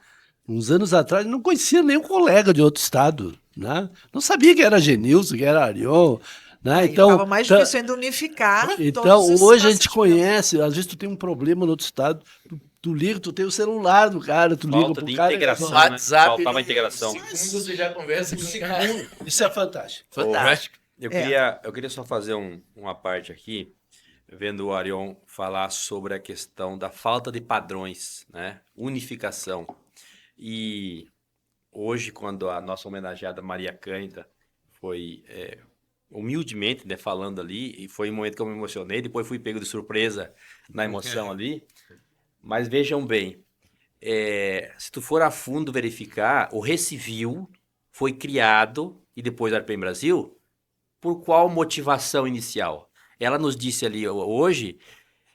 S4: Uns anos atrás, não conhecia nenhum colega de outro estado, né? Não sabia que era Genilson, que era Arion, né? Então,
S1: ficava mais difícil ainda unificar.
S4: Então,
S1: todos esses
S4: hoje a gente
S1: procedimentos.
S4: conhece, às vezes tu tem um problema no outro estado, tu liga, tu tem o celular do cara, tu liga
S2: Falta
S4: pro
S2: de
S4: cara.
S2: integração, né?
S5: WhatsApp,
S2: Faltava integração.
S5: Você já conversa com o cara.
S4: Isso é fantástico.
S5: Fantástico.
S2: Eu queria só fazer uma parte aqui, vendo o Arion falar sobre a questão da falta de padrões, né? Unificação. E hoje, quando a nossa homenageada Maria Cândida foi humildemente, né, falando ali, e foi um momento que eu me emocionei, depois fui pego de surpresa na emoção ali. Mas vejam bem, se tu for a fundo verificar, o Recivil foi criado, e depois a Arpem Brasil, por qual motivação inicial? Ela nos disse ali hoje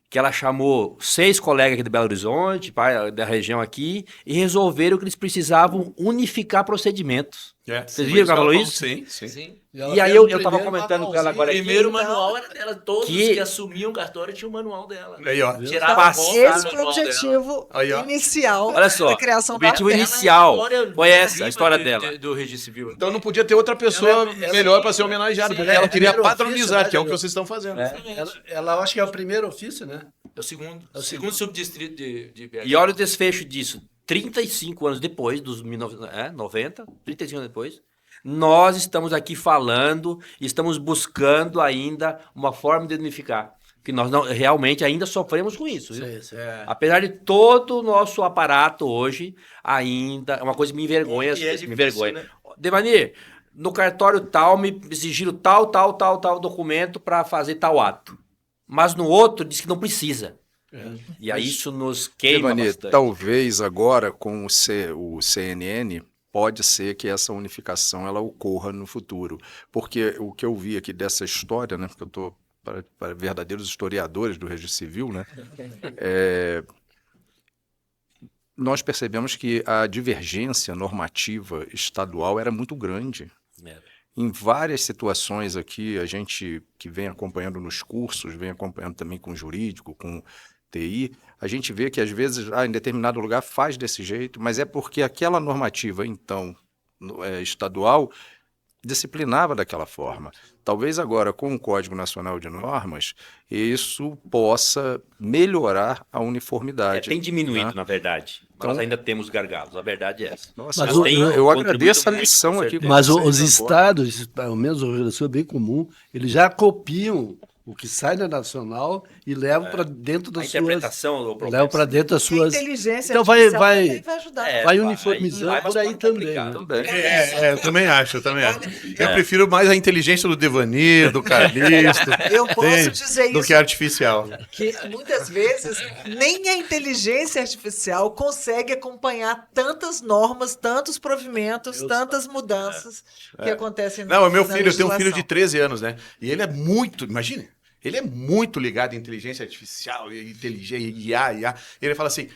S2: que ela chamou 6 colegas aqui de Belo Horizonte, da região aqui, e resolveram que eles precisavam unificar procedimentos. Vocês viram que ela falou isso?
S6: Sim, sim.
S2: E aí eu estava comentando com ela
S5: O
S2: agora aqui.
S5: primeiro manual era dela. Todos
S2: Que-
S5: que assumiam o cartório tinham o manual dela.
S6: Aí, ó.
S5: Tirava a foto do
S1: Esse foi o
S5: manual dela.
S1: objetivo
S6: Aí, ó.
S1: inicial
S2: Olha só,
S1: da criação
S2: o
S1: da
S2: objetivo
S1: Arpem.
S2: inicial foi essa, a
S5: viva
S2: história
S5: do-
S2: dela.
S5: Do registro civil.
S6: Então não podia ter outra pessoa
S4: Ela-
S6: melhor para ser homenageada,
S5: Sim,
S6: porque ela queria
S4: primeiro
S6: padronizar,
S4: ofício,
S6: que é o
S4: né,
S6: que vocês estão fazendo.
S4: Ela acho que é o primeiro ofício, né?
S5: É o segundo subdistrito de BH.
S2: E olha o desfecho disso. 35 anos depois, dos 1990, 35 anos depois, nós estamos aqui falando, estamos buscando ainda uma forma de unificar. Que nós realmente ainda sofremos com isso. Viu? Apesar de todo o nosso aparato hoje, ainda é uma coisa que me envergonha.
S5: E é
S2: me
S5: difícil,
S2: envergonha.
S5: né?
S2: Devanir, no cartório tal me exigiram tal documento para fazer tal ato. Mas no outro diz que não precisa. E aí isso nos queima
S3: Devani,
S2: bastante.
S3: talvez agora com o CNN pode ser que essa unificação ela ocorra no futuro, porque o que eu vi aqui dessa história, né, porque eu estou para verdadeiros historiadores do registro civil, né, nós percebemos que a divergência normativa estadual era muito grande. Em várias situações aqui, a gente que vem acompanhando nos cursos, vem acompanhando também com jurídico, com TI, a gente vê que às vezes em determinado lugar faz desse jeito, mas é porque aquela normativa, então, estadual, disciplinava daquela forma. Talvez agora, com o Código Nacional de Normas, isso possa melhorar a uniformidade.
S2: Tem diminuído,
S3: né?
S2: na verdade.
S3: Então-
S2: Nós ainda temos gargalos, a verdade é essa.
S3: Nossa,
S4: Mas
S3: eu
S2: tem
S3: agradeço a
S2: contribuído
S3: lição
S2: muito,
S3: aqui.
S2: com
S3: com
S4: Mas
S3: vocês
S4: os
S3: agora.
S4: estados, pelo menos o Rio Grande do Sul é bem comum, eles já copiam o que sai da nacional e levam para dentro
S2: A
S4: das suas...
S2: interpretação do
S4: Levam para dentro das
S1: A
S4: suas...
S1: inteligência
S4: Então
S1: artificial
S4: vai-
S1: também vai ajudar.
S4: vai
S2: aí
S4: uniformizando
S2: vai
S4: por aí
S2: bastante
S4: também,
S2: complicado.
S4: né?
S6: Eu também acho. Eu prefiro mais a inteligência do Devanir, do Carlisto,
S1: Eu posso
S6: entende?
S1: dizer
S6: do
S1: isso,
S6: que a artificial.
S1: que muitas vezes nem a inteligência artificial consegue acompanhar tantas normas, tantos provimentos, tantas mudanças que acontecem
S6: Não, é meu
S1: na
S6: filho, eu tenho um filho de
S1: legislação.
S6: 13 anos, né? E ele é muito, imagine, ele é muito ligado em inteligência artificial, inteligência, IA. Ele fala assim,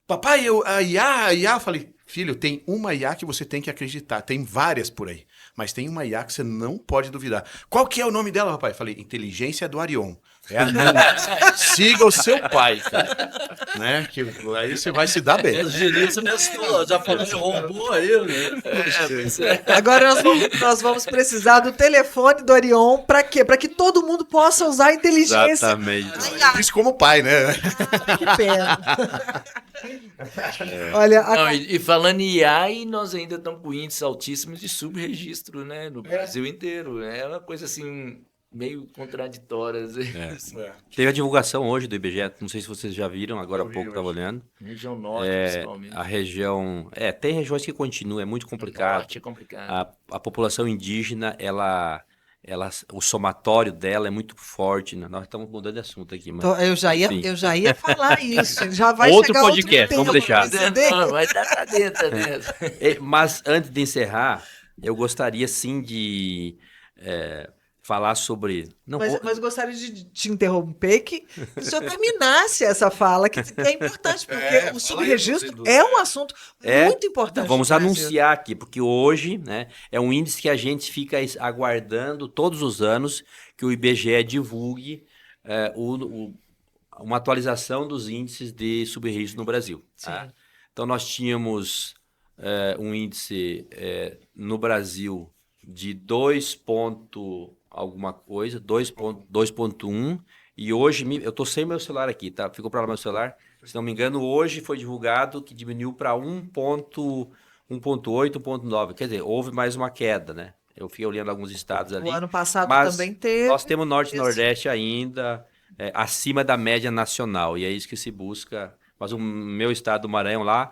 S6: papai, a IA, eu falei, filho, tem uma IA que você tem que acreditar, tem várias por aí, mas tem uma IA que você não pode duvidar. Qual que é o nome dela, papai? Eu falei, inteligência do Arion. É a minha. Siga o seu pai, cara. né? Que aí você vai se dar bem.
S4: Os gerentes já falou de robô aí, né?
S1: Agora nós vamos precisar do telefone do Orion para quê? Para que todo mundo possa usar a inteligência.
S2: Exatamente.
S6: Isso como pai, né?
S1: Que pena. Olha,
S5: Não, e falando em IA, nós ainda estamos com índices altíssimos de subregistro, né? No Brasil inteiro. É uma coisa assim, meio contraditória. Às vezes.
S2: Teve a divulgação hoje do IBGE, não sei se vocês já viram, agora há pouco estava olhando.
S5: Região norte, principalmente.
S2: A região. Tem regiões que continuam, é muito complicado.
S5: Norte é complicado.
S2: A população indígena, o somatório dela é muito forte, né? Nós estamos mudando de assunto aqui, mas. Enfim.
S1: eu já ia falar isso. Já vai
S2: Outro
S1: chegar
S2: podcast, vamos deixar.
S5: Não, vai estar tá dentro.
S2: Mas antes de encerrar, eu gostaria sim de falar sobre. Não,
S1: Mas gostaria de te interromper que o senhor terminasse essa fala, que é importante, porque o subregistro é um assunto muito importante.
S2: Vamos
S1: no Brasil.
S2: anunciar aqui, porque hoje, né, é um índice que a gente fica aguardando todos os anos que o IBGE divulgue uma atualização dos índices de subregistro no Brasil. Tá? Então, nós tínhamos um índice no Brasil de 2.1, e hoje, eu estou sem meu celular aqui, tá? Ficou para lá meu celular. Se não me engano, hoje foi divulgado que diminuiu para 1.8, 1.9. Quer dizer, houve mais uma queda, né? Eu fiquei olhando alguns estados ali.
S1: O ano passado
S2: mas
S1: também teve.
S2: Nós temos Norte e Nordeste ainda acima da média nacional, e é isso que se busca. Mas o meu estado do Maranhão lá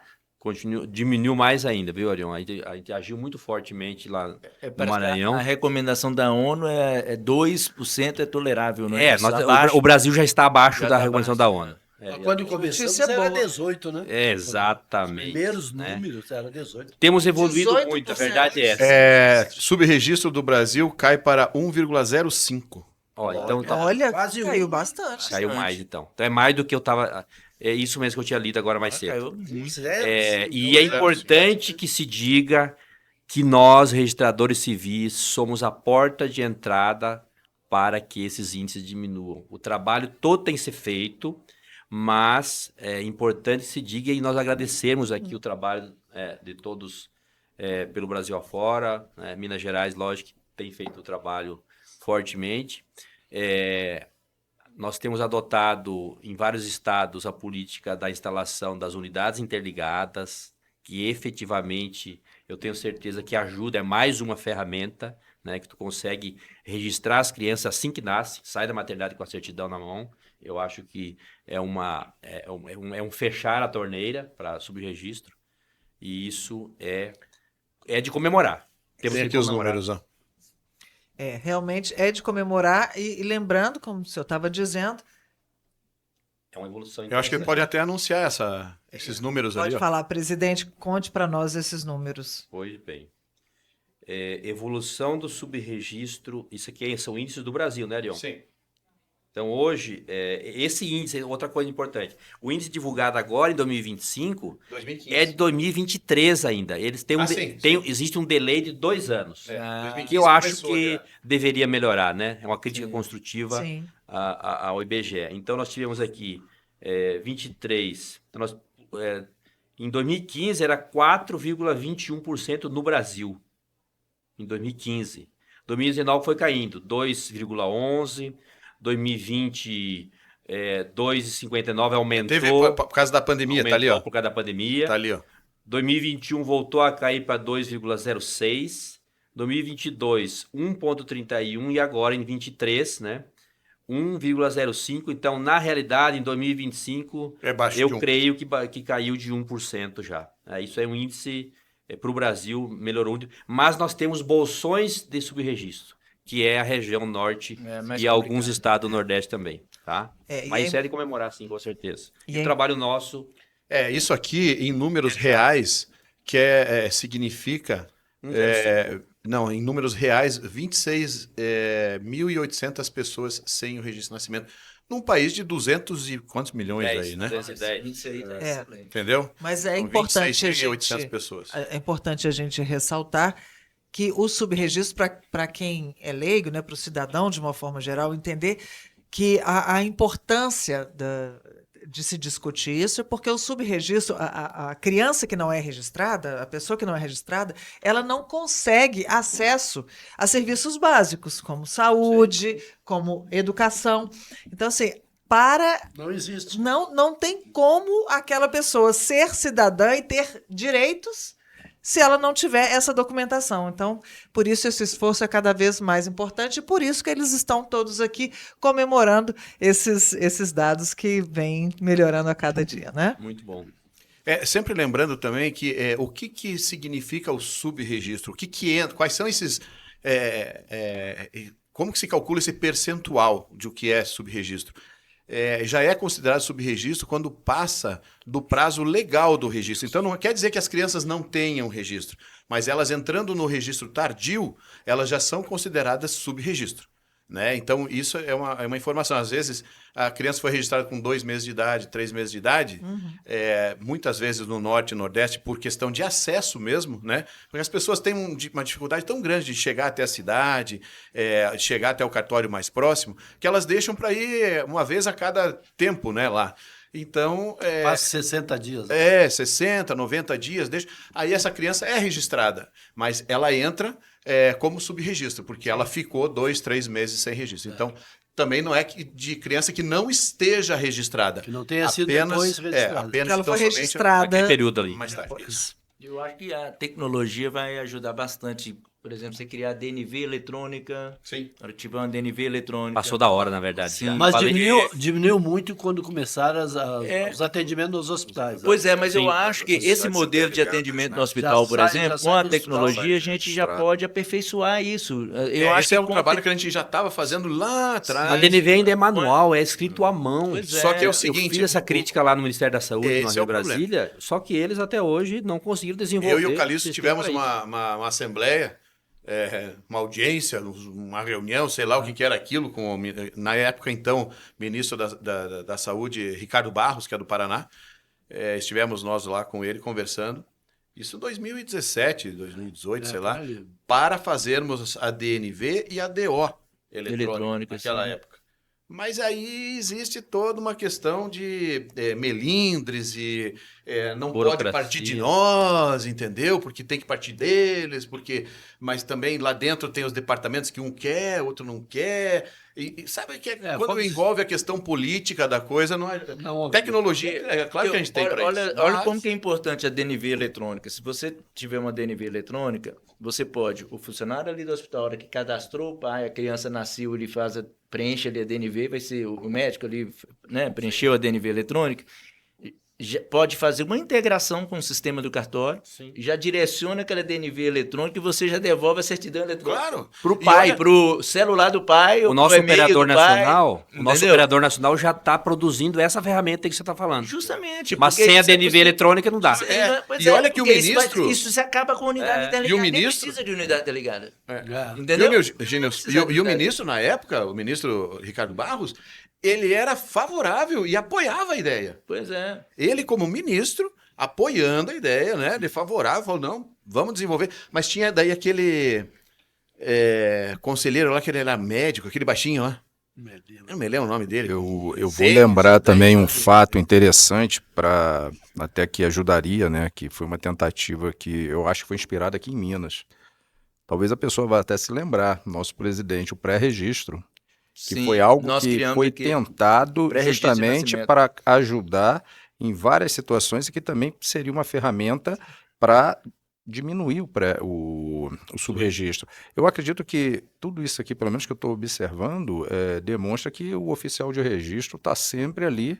S2: diminuiu mais ainda, viu, Orion? A gente agiu muito fortemente lá no Maranhão.
S5: A recomendação da ONU é 2% é tolerável, né?
S2: O Brasil já está abaixo da recomendação da ONU.
S4: Quando começamos era 18, né?
S2: Exatamente.
S4: Os primeiros números era 18.
S2: Temos evoluído
S1: 18%.
S2: muito, a verdade é essa.
S6: Subregistro do Brasil cai para 1,05.
S2: Então
S1: Olha,
S4: quase
S1: caiu bastante.
S2: caiu mais, então. Então é mais do que eu estava... É isso mesmo que eu tinha lido agora mais cedo. E é importante que se diga que nós, registradores civis, somos a porta de entrada para que esses índices diminuam. O trabalho todo tem que ser feito, mas é importante que se diga, e nós agradecemos aqui o trabalho de todos pelo Brasil afora. Minas Gerais, lógico, que tem feito o trabalho fortemente. Nós temos adotado em vários estados a política da instalação das unidades interligadas, que efetivamente eu tenho certeza que ajuda, é mais uma ferramenta, né, que tu consegue registrar as crianças assim que nascem, sai da maternidade com a certidão na mão. Eu acho que é um fechar a torneira para subregistro, e isso é de comemorar. Temos
S6: Tem
S2: que
S6: aqui os
S2: comemorar.
S6: números, ó.
S1: Realmente é de comemorar e lembrando, como o senhor estava dizendo,
S2: É uma evolução
S6: Eu acho que ele pode até anunciar esses números ali.
S1: pode
S6: Ó.
S1: falar, presidente, conte para nós esses números.
S2: Pois bem. Evolução do subregistro, isso aqui são índices do Brasil, né, Arion?
S6: Sim.
S2: Então, hoje, esse índice, outra coisa importante, o índice divulgado agora, em 2025,
S6: 2015.
S2: é de 2023 ainda. Eles têm
S6: sim.
S2: existe um delay de 2 anos.
S6: 2015
S2: Que eu acho
S6: começou
S2: que
S6: já.
S2: deveria melhorar, né? É uma crítica construtiva
S1: Sim.
S2: ao IBGE. Então, nós tivemos aqui 23. Então, em 2015, era 4,21% no Brasil. Em 2015. 2019 foi caindo, 2,11%. 2020, 2,59 aumentou.
S6: Teve por causa da pandemia, tá ali, ó.
S2: Por causa da pandemia.
S6: Tá ali, ó.
S2: 2021 voltou a cair para 2,06. 2022, 1,31. E agora, em 23, né? 1,05. Então, na realidade, em 2025,
S6: É baixo
S2: eu
S6: de 1.
S2: creio que caiu de 1% já. Isso é um índice para o Brasil, melhorou. Mas nós temos bolsões de subregistro, que é a região norte e alguns estados do nordeste também, tá? Mas isso é de comemorar, sim, com certeza. E o trabalho nosso...
S6: Isso aqui, em números reais, que significa... não, em números reais, 26.800 pessoas sem o registro de nascimento. Num país de 200 e quantos milhões aí, né?
S5: 26,
S6: Entendeu?
S1: Mas é
S6: São
S1: importante
S6: 26.800 pessoas.
S1: É importante a gente ressaltar que o subregistro, para quem é leigo, né, para o cidadão, de uma forma geral, entender que a importância de se discutir isso, porque o subregistro, a criança que não é registrada, a pessoa que não é registrada, ela não consegue acesso a serviços básicos, como saúde, como educação. Então, assim,
S4: Não existe.
S1: não tem como aquela pessoa ser cidadã e ter direitos se ela não tiver essa documentação. Então, por isso esse esforço é cada vez mais importante e por isso que eles estão todos aqui comemorando esses dados que vêm melhorando a cada dia, né?
S2: Muito bom.
S6: Sempre lembrando também que o que significa o subregistro, o que entra, quais são esses, como que se calcula esse percentual de o que é subregistro? Já é considerado subregistro quando passa do prazo legal do registro. Então, não quer dizer que as crianças não tenham registro, mas elas entrando no registro tardio, elas já são consideradas subregistro. Né? Então, isso é uma informação. Às vezes, a criança foi registrada com 2 meses de idade, 3 meses de idade, muitas vezes no Norte e Nordeste, por questão de acesso mesmo, né? Porque as pessoas têm uma dificuldade tão grande de chegar até a cidade, chegar até o cartório mais próximo, que elas deixam para ir uma vez a cada tempo, né, lá. Então,
S4: Quase 60 dias. Né?
S6: 60, 90 dias. Aí essa criança é registrada, mas ela entra como subregistro, porque ela ficou 2, 3 meses sem registro. Então, também não é de criança que não esteja registrada.
S4: Que não tenha sido depois registrada.
S6: Apenas
S1: Ela foi
S6: somente
S1: registrada.
S2: Aquele período ali.
S6: mais tarde.
S5: Eu acho que a tecnologia vai ajudar bastante. Por exemplo, você criar DNV eletrônica.
S6: Sim.
S5: Tiver uma DNV eletrônica.
S2: Passou da hora, na verdade.
S5: Sim.
S2: já.
S4: Mas
S2: Falei-
S4: diminuiu muito quando começaram os atendimentos nos hospitais.
S5: Pois é, mas
S2: Sim.
S5: eu acho que
S3: As
S5: esse
S3: cidades
S5: modelo de
S3: interligadas,
S5: atendimento
S3: né?
S5: no hospital,
S4: Já
S5: por
S4: sai-
S5: exemplo,
S4: já
S5: com
S4: sai
S5: a
S4: do hospital,
S5: tecnologia, a gente já
S3: registrado.
S5: pode aperfeiçoar isso. Eu acho
S6: Esse é um
S5: com a
S6: trabalho que a gente já estava fazendo lá atrás.
S2: A DNV ainda é manual, é escrito à mão.
S5: Pois é.
S6: Só que é o
S2: Eu
S6: seguinte...
S2: fiz essa crítica lá no Ministério da Saúde, no
S6: Esse é
S2: Rio
S6: o problema.
S2: Brasília, só que eles até hoje não conseguiram desenvolver.
S6: Eu e o Calixto
S2: esse
S6: tivemos
S2: sistema aí.
S6: uma assembleia, uma audiência, uma reunião, sei lá o que era aquilo, na época, então, ministro da Saúde, Ricardo Barros, que é do Paraná. Estivemos nós lá com ele conversando. Isso em 2017, 2018, sei lá, para fazermos a DNV e a DO eletrônica naquela
S5: sim.
S6: época. Mas aí existe toda uma questão de melindres e não pode
S2: Burocracia.
S6: partir de nós, entendeu? Porque tem que partir deles, mas também lá dentro tem os departamentos que um quer, outro não quer. E sabe que quando envolve a questão política da coisa, não é.
S4: Não,
S6: Tecnologia, claro que a gente tem para isso.
S5: Olha como que é importante a DNV eletrônica. Se você tiver uma DNV eletrônica, você pode, o funcionário ali do hospital, a hora que cadastrou o pai, a criança nasceu, ele preenche ali a DNV, vai ser o médico ali, né, preencheu a DNV eletrônica, pode fazer uma integração com o sistema do cartório, já direciona aquela DNV eletrônica e você já devolve a certidão eletrônica
S6: Claro.
S5: para o
S6: E
S5: pai,
S6: olha-
S5: para o celular do pai,
S2: O nosso
S5: pro e-mail
S2: operador
S5: do pai,
S2: nacional, o nosso
S5: entendeu?
S2: operador nacional já está produzindo essa ferramenta que você está falando.
S5: Justamente.
S2: Mas
S5: porque
S2: sem a
S5: isso é
S2: DNV
S5: possível.
S2: eletrônica não dá.
S5: Pois
S6: E olha que o
S5: porque isso
S6: ministro-
S5: isso se acaba com a unidade interligada.
S6: e o
S5: Nem
S6: ministro-
S5: precisa de unidade interligada.
S6: E
S5: Entendeu?
S6: o ministro, na época, o ministro Ricardo Barros, ele era favorável e apoiava a ideia.
S5: Pois é.
S6: Ele, como ministro, apoiando a ideia, né? Ele favorável, falou, não, vamos desenvolver. Mas tinha daí aquele conselheiro lá, que ele era médico, aquele baixinho lá. Eu não me lembro o nome dele.
S3: Eu vou lembrar também um fato interessante para até que ajudaria, né? Que foi uma tentativa que eu acho que foi inspirada aqui em Minas. Talvez a pessoa vá até se lembrar, nosso presidente, o pré-registro, que
S5: Sim,
S3: foi algo
S5: nós
S3: que
S5: criamos
S3: foi
S5: aqui
S3: tentado
S5: pré-registro de
S3: justamente
S5: nascimento.
S3: para ajudar em várias situações e que também seria uma ferramenta para diminuir o subregistro. Eu acredito que tudo isso aqui, pelo menos que eu estou observando, demonstra que o oficial de registro está sempre ali,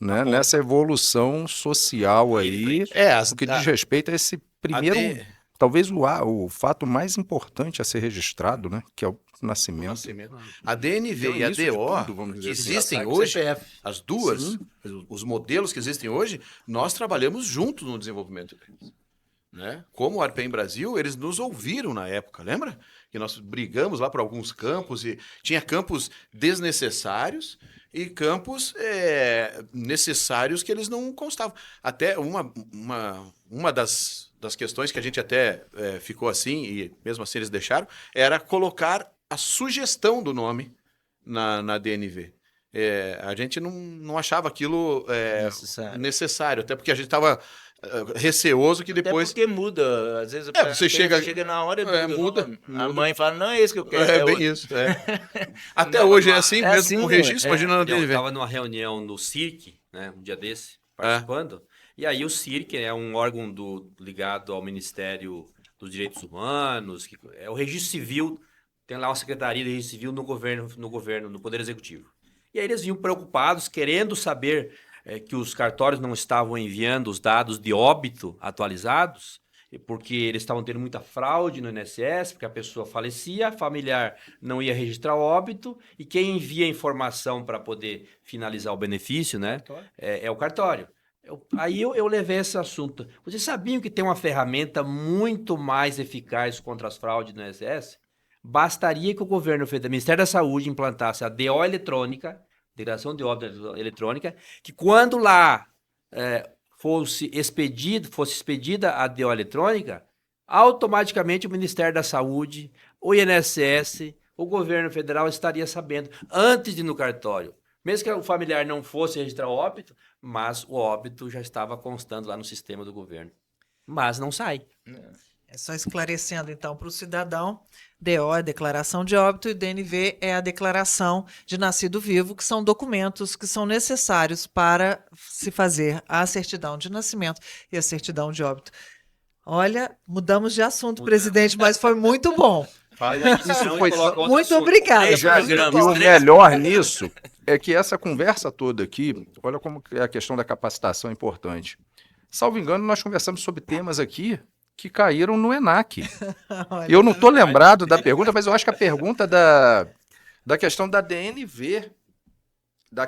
S3: né, nessa evolução social aí, o que diz respeito a esse primeiro, talvez o fato mais importante a ser registrado, né, que é o nascimento.
S6: A DNV e a
S3: Início de
S6: DO,
S3: tudo, vamos
S6: que
S3: dizer assim.
S6: existem
S4: Sabe,
S6: hoje,
S4: CPF.
S6: as duas, os modelos que existem hoje, nós trabalhamos juntos no desenvolvimento deles. Né? Como o Arpem Brasil, eles nos ouviram na época, lembra? Que nós brigamos lá por alguns campos e tinha campos desnecessários e campos necessários que eles não constavam. Até uma das questões que a gente até ficou assim, e mesmo assim eles deixaram, era colocar a sugestão do nome na DNV. a gente não achava aquilo
S5: Necessário.
S6: até porque a gente estava receoso que depois...
S5: Até porque muda, às vezes
S6: você chega
S5: na hora e
S6: muda.
S5: A mãe fala, não é isso que eu quero.
S6: É bem isso. Até hoje é assim, mesmo
S5: assim,
S6: com o registro, imagina na
S2: Eu
S6: DNV.
S2: estava numa reunião no CIRC, né, um dia desse, participando, e aí o CIRC é um órgão ligado ao Ministério dos Direitos Humanos, que é o Registro Civil, tem lá uma Secretaria de Registro Civil no governo, no Poder Executivo. E aí eles vinham preocupados, querendo saber que os cartórios não estavam enviando os dados de óbito atualizados, porque eles estavam tendo muita fraude no INSS, porque a pessoa falecia, familiar não ia registrar o óbito, e quem envia a informação para poder finalizar o benefício, né, é o cartório. Aí eu levei esse assunto. Vocês sabiam que tem uma ferramenta muito mais eficaz contra as fraudes no INSS? Bastaria que o governo federal, o Ministério da Saúde, implantasse a DO eletrônica, Declaração de Óbito Eletrônica, que quando lá fosse expedida a DO eletrônica, automaticamente o Ministério da Saúde, o INSS, o governo federal estaria sabendo, antes de ir no cartório. Mesmo que o familiar não fosse registrar o óbito, mas o óbito já estava constando lá no sistema do governo. Mas não sai.
S1: É só esclarecendo, então, para o cidadão, DO é declaração de óbito e DNV é a declaração de nascido vivo, que são documentos que são necessários para se fazer a certidão de nascimento e a certidão de óbito. Olha, mudamos de assunto, presidente, mas foi muito bom.
S3: Isso foi
S1: Muito obrigada.
S3: E o melhor nisso é que essa conversa toda aqui, olha como que a questão da capacitação é importante. Salvo engano, nós conversamos sobre temas aqui que caíram no ENAC. Eu não estou lembrado da pergunta, mas eu acho que a pergunta da questão da DNV, da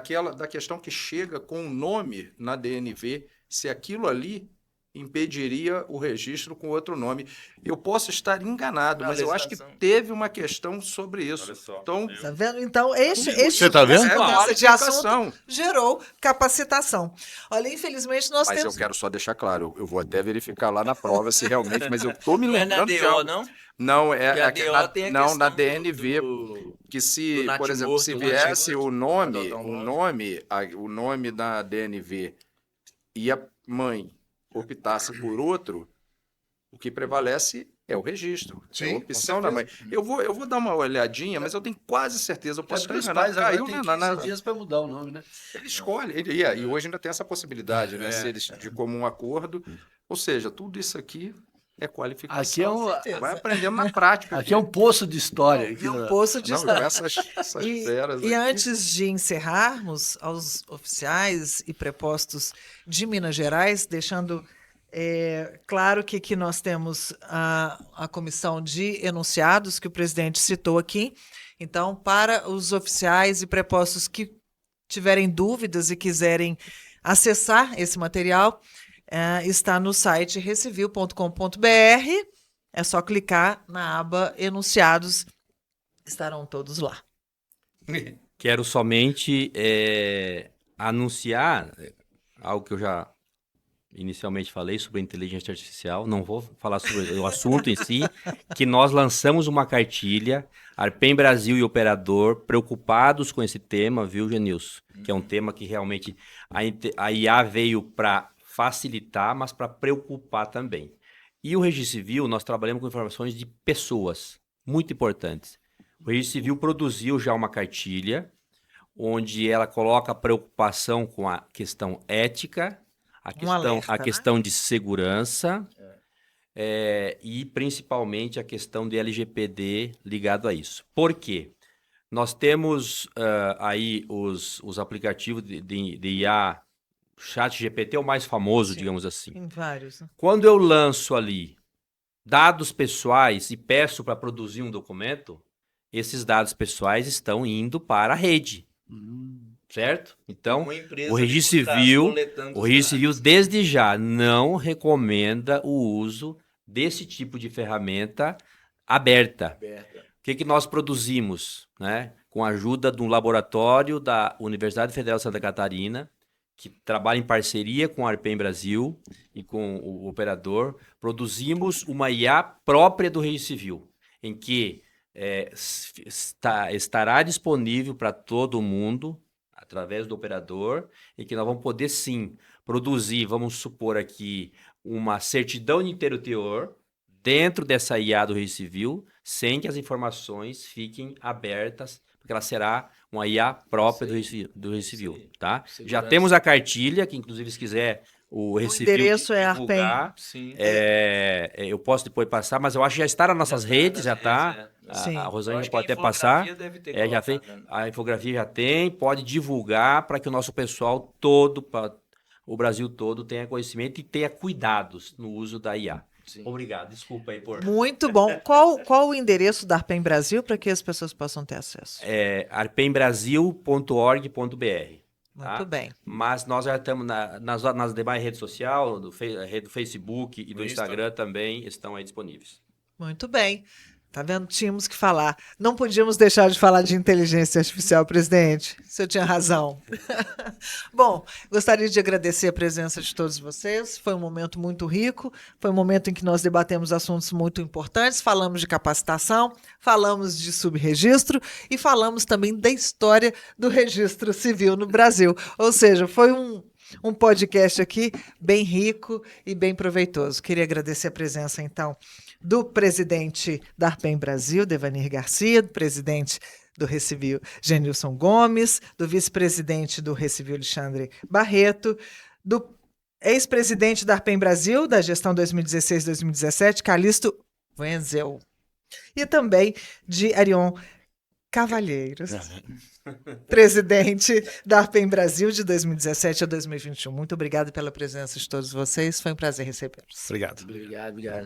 S3: questão que chega com o nome na DNV, se aquilo ali impediria o registro com outro nome. Eu posso estar enganado, mas eu acho que teve uma questão sobre isso. Então,
S1: tá vendo? Então,
S6: Você tá vendo?
S1: essa de assunto gerou capacitação. Olha, infelizmente nós
S3: mas
S1: temos...
S3: eu quero só deixar claro, eu vou até verificar lá na prova se realmente, mas eu estou me
S5: Não é na
S3: lembrando.
S5: DO, não?
S3: Não,
S5: Porque a DO tem a
S3: não,
S5: questão
S3: na DNV, que
S5: do
S3: se, por exemplo, se viesse o nome da DNV e a mãe optasse por outro, o que prevalece é o registro.
S6: Sim,
S3: é a opção da mãe. Eu vou dar uma olhadinha, mas eu tenho quase certeza, eu posso estar
S4: Os
S3: enganado.
S4: pais agora
S3: Caiu
S4: têm
S3: na
S4: 15 dias para mudar o nome, né?
S3: Ele escolhe, e hoje ainda tem essa possibilidade, né? Se eles de comum acordo. Ou seja, tudo isso aqui é qualificação.
S4: Aqui é um,
S3: vai aprendendo na prática.
S4: aqui é um poço de história.
S1: É um poço de
S3: Não,
S1: história.
S3: essas feras
S1: E
S3: aqui.
S1: antes de encerrarmos, aos oficiais e prepostos de Minas Gerais, deixando claro que aqui nós temos a comissão de enunciados, que o presidente citou aqui. Então, para os oficiais e prepostos que tiverem dúvidas e quiserem acessar esse material, está no site recivil.com.br. É só clicar na aba enunciados, estarão todos lá.
S2: Quero somente anunciar algo que eu já inicialmente falei sobre a inteligência artificial. Não vou falar sobre o assunto em si, que nós lançamos uma cartilha, Arpem Brasil e Operador, preocupados com esse tema, viu, Genilson? Que é um tema que realmente a IA veio para facilitar, mas para preocupar também. E o Registro Civil, nós trabalhamos com informações de pessoas, muito importantes. O Registro Civil produziu já uma cartilha, onde ela coloca a preocupação com a questão ética, a questão de segurança e principalmente a questão de LGPD ligado a isso. Por quê? Nós temos aí os aplicativos de IA, ChatGPT é o mais famoso, digamos assim.
S1: Tem vários. Né?
S2: Quando eu lanço ali dados pessoais e peço para produzir um documento, esses dados pessoais estão indo para a rede. Certo? Então, o Registro Civil, desde já, não recomenda o uso desse tipo de ferramenta aberta. O que nós produzimos? Né? Com a ajuda de um laboratório da Universidade Federal de Santa Catarina, que trabalha em parceria com a Arpem Brasil e com o operador, produzimos uma IA própria do Registro Civil, em que estará disponível para todo mundo através do operador, e que nós vamos poder sim produzir, vamos supor aqui, uma certidão de teor dentro dessa IA do Registro Civil, sem que as informações fiquem abertas, porque ela será uma IA própria do Registro Civil, tá? Já
S5: Segurança.
S2: temos a cartilha, que inclusive se quiser o Registro Civil
S1: endereço é
S2: divulgar,
S5: Sim.
S2: eu posso depois passar, mas eu acho que já está nas nossas redes, já está.
S1: Sim.
S2: A Rosângela
S5: Acho que
S2: pode
S5: a
S2: até passar.
S5: infografia deve ter
S2: Já tem,
S5: colocado, né?
S2: a infografia já tem, pode divulgar para que o nosso pessoal todo, o Brasil todo, tenha conhecimento e tenha cuidados no uso da IA.
S5: Sim.
S2: Obrigado, desculpa aí por...
S1: Muito bom. Qual o endereço da Arpem Brasil para que as pessoas possam ter acesso?
S2: arpembrasil.org.br.
S1: Muito bem.
S2: Mas nós já estamos nas demais redes sociais, rede do Facebook e do Instagram também estão aí disponíveis.
S1: Muito bem. Tá vendo? Tínhamos que falar. Não podíamos deixar de falar de inteligência artificial, presidente. O senhor tinha razão. Bom, gostaria de agradecer a presença de todos vocês. Foi um momento muito rico. Foi um momento em que nós debatemos assuntos muito importantes. Falamos de capacitação, falamos de subregistro e falamos também da história do registro civil no Brasil. Ou seja, foi um podcast aqui bem rico e bem proveitoso. Queria agradecer a presença, então, do presidente da Arpem Brasil, Devanir Garcia, do presidente do Recivil, Genilson Gomes, do vice-presidente do Recivil, Alexandre Barreto, do ex-presidente da Arpem Brasil, da gestão 2016-2017, Calixto Wenzel, e também de Arion Cavalheiros, presidente da Arpem Brasil de 2017 a 2021. Muito obrigado pela presença de todos vocês. Foi um prazer recebê-los.
S6: Obrigado.
S5: Obrigado.